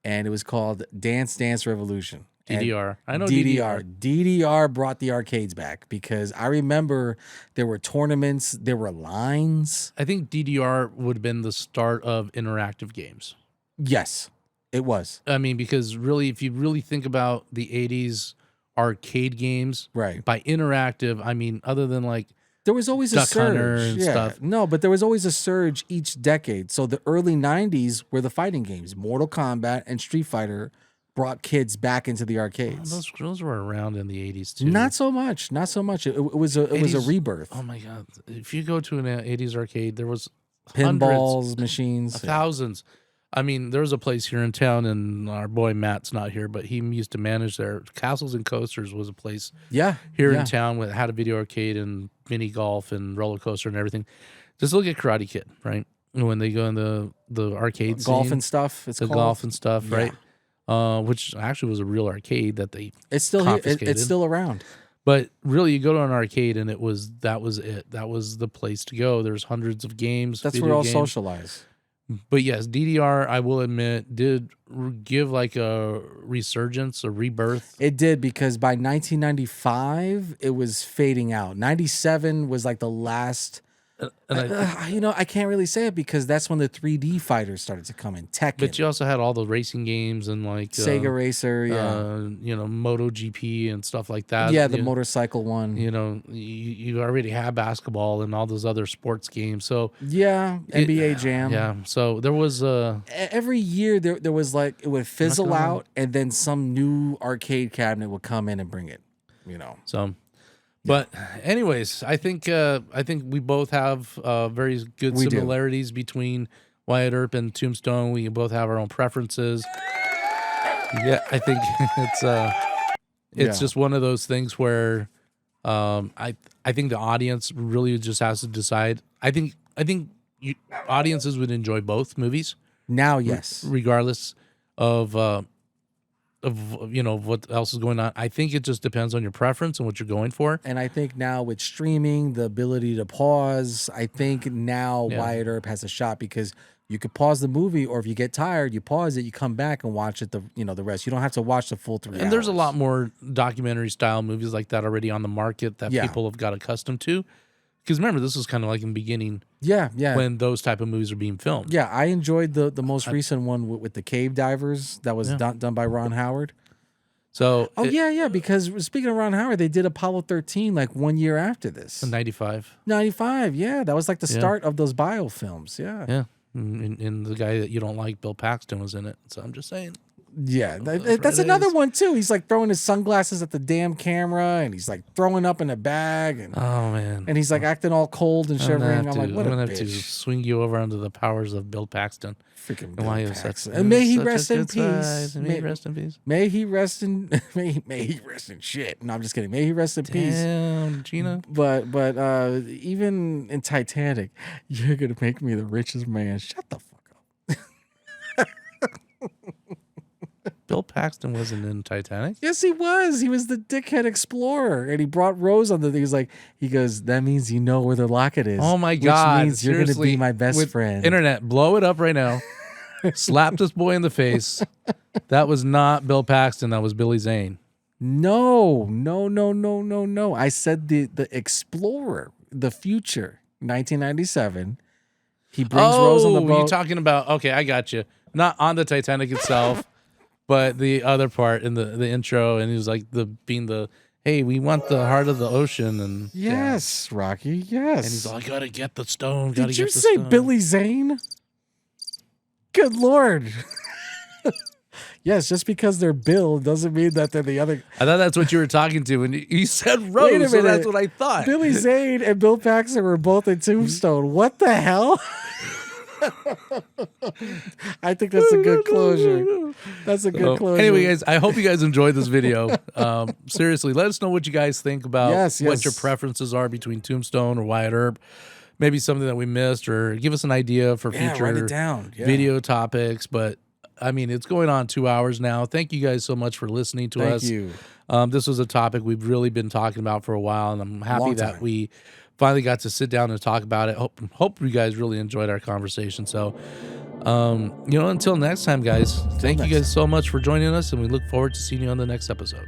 and it was called Dance Dance Revolution. DDR. I know DDR. DDR brought the arcades back because I remember there were tournaments, there were lines. I think DDR would have been the start of interactive games. Yes, it was. I mean, because really, if you really think about the 80s arcade games, Right. by interactive, I mean, other than like There was always a Duck Hunter surge. and Yeah. stuff. No, but there was always a surge each decade. So the early 90s were the fighting games. Mortal Kombat and Street Fighter brought kids back into the arcades. those were around in the 80s too. Not so much. Not so much. It was a 80s rebirth. Oh my God. If you go to an 80s arcade, there was Pinballs, hundreds, machines. thousands. I mean, there was a place here in town, and our boy Matt's not here, but he used to manage there. Castles and Coasters was a place Yeah. here yeah. in town that had a video arcade and mini golf and roller coaster and everything. Just look at Karate Kid, right? When they go in the arcade Golf scene, and stuff. It's the called. golf and stuff, Yeah. right? Which actually was a real arcade that they It's still here. confiscated. It's still around. But really, you go to an arcade and that was it. That was the place to go. There's hundreds of games. That's video where all games. socialize. But yes, DDR, I will admit, did give like a resurgence, a rebirth. It did because by 1995 it was fading out. 97 was like the last. And I can't really say it because that's when the 3D fighters started to come in. Tekken, but you also had all the racing games and like Sega Racer, MotoGP and stuff like that. yeah, the motorcycle one. You already have basketball and all those other sports games. So Yeah, NBA Jam. yeah, so there was Every year there was like it would fizzle going on. out, and then some new arcade cabinet would come in and bring it. so. But anyways, I think we both have very good We do. similarities between Wyatt Earp and Tombstone. We both have our own preferences. Yeah, I think it's just one of those things where I think the audience really just has to decide. I think audiences would enjoy both movies Now, yes, regardless of what else is going on. I think it just depends on your preference and what you're going for. and I think now with streaming, the ability to pause, I think now Wyatt Earp has a shot because you could pause the movie, or if you get tired, you pause it, you come back and watch it. The rest. You don't have to watch the full 3 hours. And there's a lot more documentary style movies like that already on the market that Yeah. people have got accustomed to. Because remember, this was kind of like in the beginning Yeah. when those type of movies are being filmed. Yeah, I enjoyed the most recent one with the cave divers that was done by Ron Howard. So Oh, yeah, because speaking of Ron Howard, they did Apollo 13 like 1 year after this. 95. 95, yeah. That was like the start of those biofilms, yeah. Yeah. And the guy that you don't like, Bill Paxton, was in it. So I'm just saying. Yeah, that's Fridays. another one too. He's like throwing his sunglasses at the damn camera, and he's like throwing up in a bag, and Oh, man. he's like acting all cold and shivering. I'm like, what I'm a gonna have to bitch. swing you over under the powers of Bill Paxton. Freaking And Bill why he was Paxton. such- And may he such a rest in good size, peace. and May he rest in peace. May he rest in may he rest in shit. No, I'm just kidding. May he rest in peace. Damn, Gina. But even in Titanic, you're gonna make me the richest man. Shut the fuck up. Bill Paxton wasn't in Titanic. Yes, he was. He was the dickhead explorer, and he brought Rose on the thing. He goes, that means you know where the locket is. Oh my God! Which means you're gonna Seriously, be my best with friend. Internet, blow it up right now. Slap this boy in the face. That was not Bill Paxton. That was Billy Zane. No. I said the explorer, the future, 1997. He brings Rose on the boat. You're talking about? Okay, I got you. Not on the Titanic itself, but the other part in the intro, and he was like hey, we want the heart of the ocean, and Yes, Rocky. Yes. and he's like, gotta get the stone. Gotta Did get you the say stone. Billy Zane? Good Lord. Yes, just because they're Bill doesn't mean that they're the other. I thought that's what you were talking to, and you said Rose, Wait a so minute. that's what I thought. Billy Zane and Bill Paxton were both in Tombstone. What the hell? I think that's a good closure. That's a good closure. Anyway, guys, I hope you guys enjoyed this video. Seriously, let us know what you guys think about Yes, what yes. your preferences are between Tombstone or Wyatt Earp. Maybe something that we missed, or give us an idea for Yeah, future write it down. Yeah. video topics. But I mean, it's going on 2 hours now. Thank you guys so much for listening to Thank us. you. This was a topic we've really been talking about for a while, and I'm happy Long that time. we finally got to sit down and talk about it. Hope you guys really enjoyed our conversation. So Until next time, guys. Thank you guys so much for joining us, and we look forward to seeing you on the next episode.